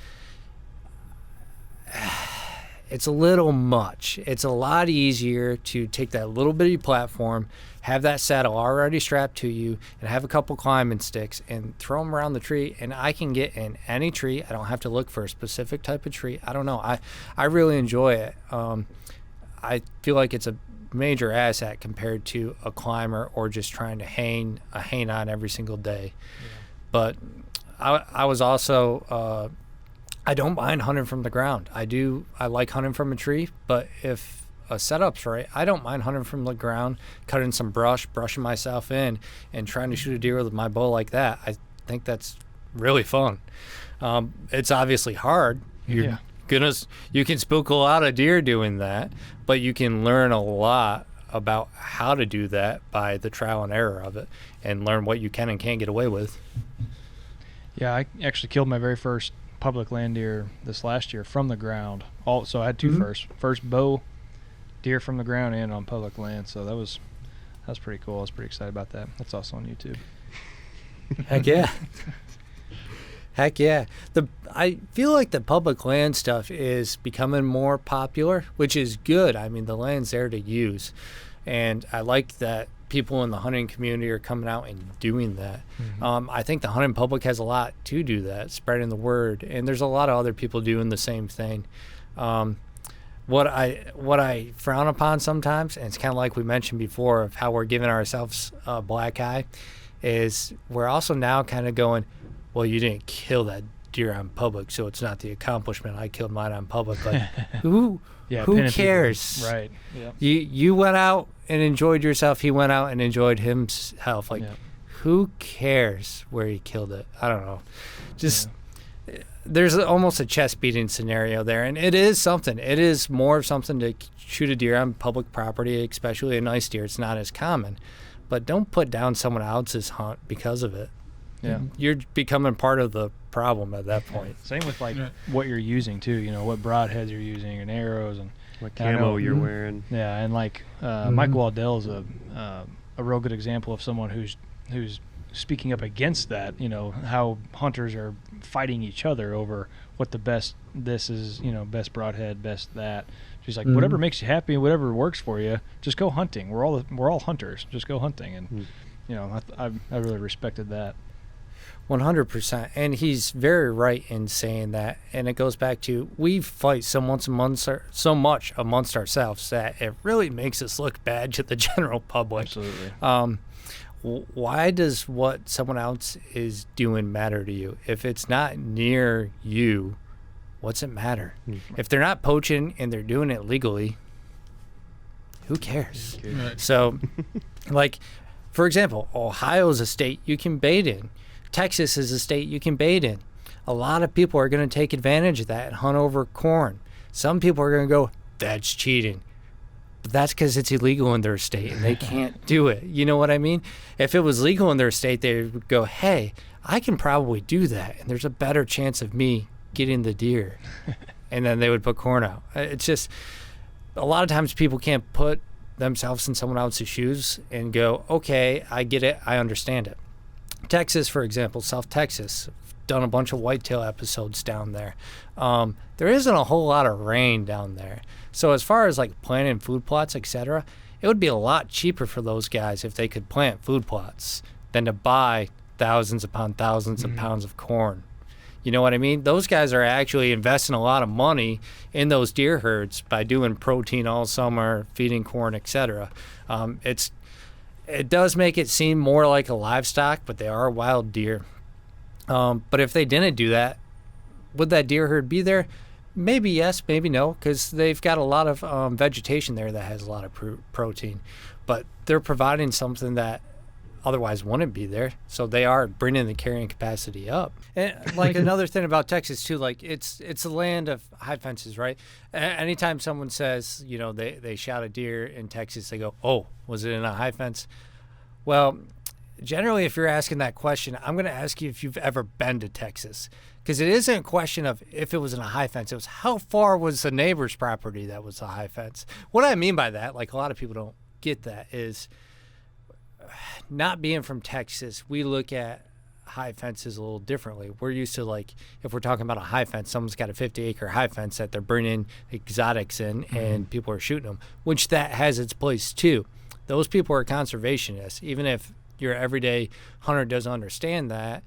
a little much. It's a lot easier to take that little bitty platform, have that saddle already strapped to you, and have a couple climbing sticks and throw them around the tree, and I can get in any tree. I don't have to look for a specific type of tree. I don't know. I really enjoy it. I feel like it's a major asset compared to a climber or just trying to hang on every single day. But I was also I don't mind hunting from the ground. I like hunting from a tree, but if a setup's right, I don't mind hunting from the ground, cutting some brushing myself in, and trying to shoot a deer with my bow like that. I think that's really fun. It's obviously hard. You can spook a lot of deer doing that, but you can learn a lot about how to do that by the trial and error of it, and learn what you can and can't get away with. Yeah, I actually killed my very first public land deer this last year from the ground. So I had two first bow deer from the ground and on public land. So that was pretty cool. I was pretty excited about that. That's also on YouTube. Heck yeah. Heck yeah. I feel like the public land stuff is becoming more popular, which is good. I mean, the land's there to use. And I like that people in the hunting community are coming out and doing that. I think the hunting public has a lot to do that, spreading the word. And there's a lot of other people doing the same thing. What I frown upon sometimes, and it's kind of like we mentioned before of how we're giving ourselves a black eye, is we're also now kind of going, well, you didn't kill that deer on public, so it's not the accomplishment. I killed mine on public. Like, who cares? People. Right. Yep. You went out and enjoyed yourself. He went out and enjoyed himself. Like, who cares where he killed it? I don't know. Just there's almost a chest beating scenario there, and it is something. It is more of something to shoot a deer on public property, especially a nice deer. It's not as common, but don't put down someone else's hunt because of it. Yeah, you're becoming part of the problem at that point. Same with what you're using too. What broadheads you're using and arrows and what camo you're wearing. Yeah, and Michael Waddell is a real good example of someone who's speaking up against that. How hunters are fighting each other over what the best this is. Best broadhead, best that. She's like, whatever makes you happy, whatever works for you, just go hunting. We're all hunters. Just go hunting, and I really respected that. 100%. And he's very right in saying that. And it goes back to we fight so much amongst ourselves that it really makes us look bad to the general public. Absolutely. Why does what someone else is doing matter to you? If it's not near you, what's it matter? If they're not poaching and they're doing it legally, who cares? Right. So, like, for example, Ohio is a state you can bait in. Texas is a state you can bait in. A lot of people are going to take advantage of that and hunt over corn. Some people are going to go, that's cheating. But that's because it's illegal in their state and they can't do it. You know what I mean? If it was legal in their state, they would go, hey, I can probably do that. And there's a better chance of me getting the deer. And then they would put corn out. It's just, a lot of times people can't put themselves in someone else's shoes and go, okay, I get it. I understand it. Texas, for example, South Texas, done a bunch of whitetail episodes down there. There isn't a whole lot of rain down there. So as far as like planting food plots, etc., it would be a lot cheaper for those guys if they could plant food plots than to buy thousands upon thousands of pounds of corn. You know what I mean? Those guys are actually investing a lot of money in those deer herds by doing protein all summer, feeding corn, etc. It does make it seem more like a livestock, but they are wild deer. But if they didn't do that, would that deer herd be there? Maybe yes, maybe no, because they've got a lot of vegetation there that has a lot of protein. But they're providing something that otherwise wouldn't be there. So they are bringing the carrying capacity up. And like another thing about Texas too, like it's a land of high fences, right? Anytime someone says, you know, they shot a deer in Texas, they go, oh, was it in a high fence? Well, generally, if you're asking that question, I'm going to ask you if you've ever been to Texas, because it isn't a question of if it was in a high fence. It was how far was the neighbor's property that was a high fence. What I mean by that, like a lot of people don't get that, is not being from Texas, we look at high fences a little differently. We're used to, like, if we're talking about a high fence, someone's got a 50-acre high fence that they're bringing exotics in, and people are shooting them, which that has its place too. Those people are conservationists. Even if your everyday hunter doesn't understand that,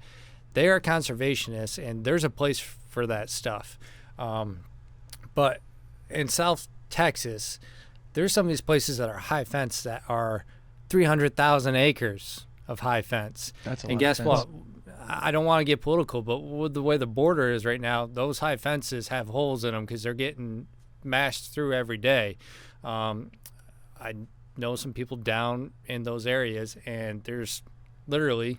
they are conservationists, and there's a place for that stuff. But in South Texas, there's some of these places that are high fence that are 300,000 acres of high fence. That's a lot. And guess of what? I don't want to get political, but with the way the border is right now, those high fences have holes in them because they're getting mashed through every day. I know some people down in those areas, and there's literally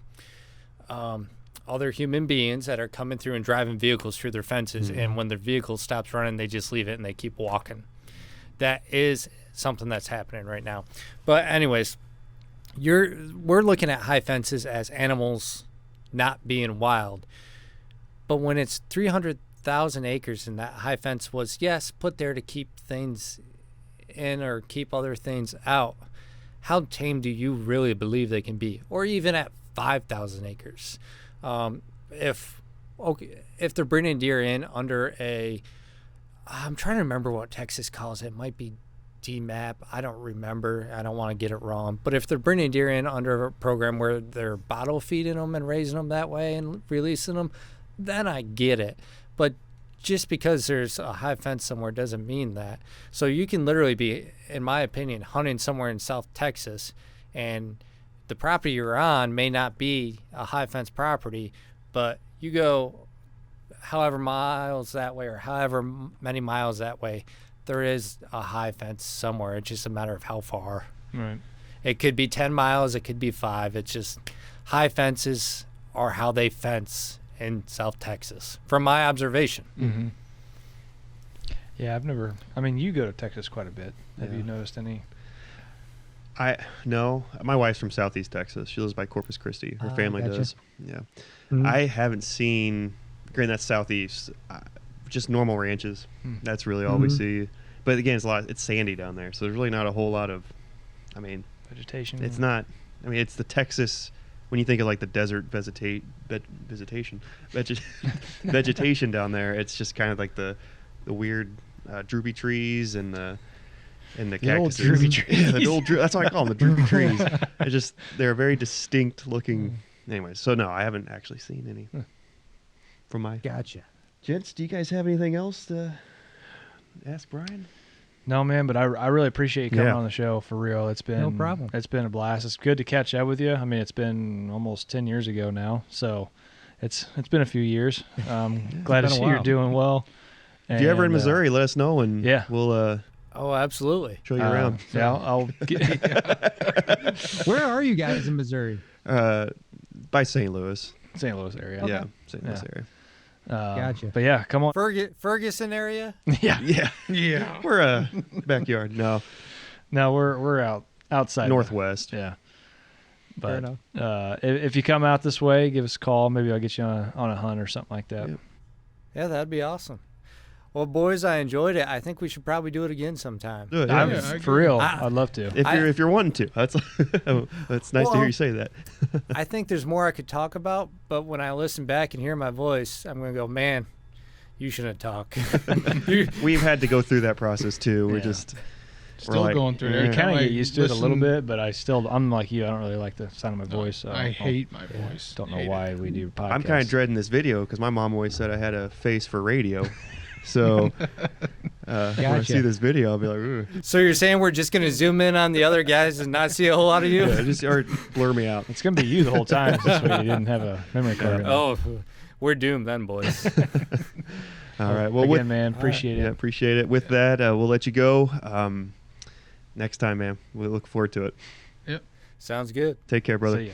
other human beings that are coming through and driving vehicles through their fences, and when their vehicle stops running, they just leave it and they keep walking. That is something that's happening right now. But anyways, we're looking at high fences as animals not being wild. But when it's 300,000 acres and that high fence was, yes, put there to keep things in or keep other things out, how tame do you really believe they can be? Or even at 5,000 acres. If they're bringing deer in under I'm trying to remember what Texas calls it. It might be DMAP. I don't remember. I don't want to get it wrong. But if they're bringing deer in under a program where they're bottle feeding them and raising them that way and releasing them, then I get it. But just because there's a high fence somewhere doesn't mean that. So you can literally be, in my opinion, hunting somewhere in South Texas, and the property you're on may not be a high fence property, but you go however miles that way or however many miles that way, there is a high fence somewhere. It's just a matter of how far. Right. It could be 10 miles. It could be 5. It's just high fences are how they fence in South Texas, from my observation. Mm-hmm. Yeah, you go to Texas quite a bit. Have you noticed any? No, my wife's from Southeast Texas. She lives by Corpus Christi. Her family gotcha. does. Yeah. I haven't seen, granted that's Southeast, just normal ranches. That's really all we see. But again, it's sandy down there, so there's really not a whole lot of, Vegetation. It's not, it's the Texas, when you think of like the desert vegetation down there, it's just kind of like the weird droopy trees and the cactuses. Old droopy trees. Yeah, that's what I call them, the droopy trees. They're very distinct looking Anyway, so no, I haven't actually seen any from my Gotcha. gents. Do you guys have anything else to ask Brian? No, man, but I really appreciate you coming Yeah. on the show for real. It's been No problem. It's been a blast. It's good to catch up with you. I mean, it's been almost 10 years ago now, so it's been a few years. Glad to been a see you're while. doing well. If you're ever in And, Missouri, let us know, and yeah. we'll Oh, absolutely. show you around. Yeah, I'll get Where are you guys in Missouri? By St. Louis. St. Louis area. Yeah, St. Louis area. Gotcha. But yeah, come on. Ferguson area? Yeah. Yeah. We're backyard. No, No, we're outside northwest. Yeah. Fair But enough. if you come out this way, give us a call. Maybe I'll get you on a hunt or something like that. Yep. Yeah, that'd be awesome. Well, boys, I enjoyed it. I think we should probably do it again sometime. Do it, Yeah, yeah. I For agree. real, I'd love to. If you're wanting to, that's that's nice to hear you say that. I think there's more I could talk about, but when I listen back and hear my voice, I'm going to go, man, you shouldn't talk. We've had to go through that process too. We're Yeah. just Still like, going through yeah. there. You kind of Like, get used to it a little listen- bit, but I'm like you. I don't really like the sound of my voice. So I hate my voice. Don't know Hate why it. we do podcasts. I'm kind of dreading this video because my mom always said I had a face for radio. So when I Gotcha. see this video, I'll be like, "Ugh." So you're saying we're just going to zoom in on the other guys and not see a whole lot of you? Yeah, just or blur me out. It's gonna be you the whole time. This way you didn't have a memory card. in there. Oh, we're doomed then, boys. All right. Well, again, with, man, appreciate yeah, it. appreciate it. With that, we'll let you go. Next time, man. We look forward to it. Sounds good. Take care, brother. See ya.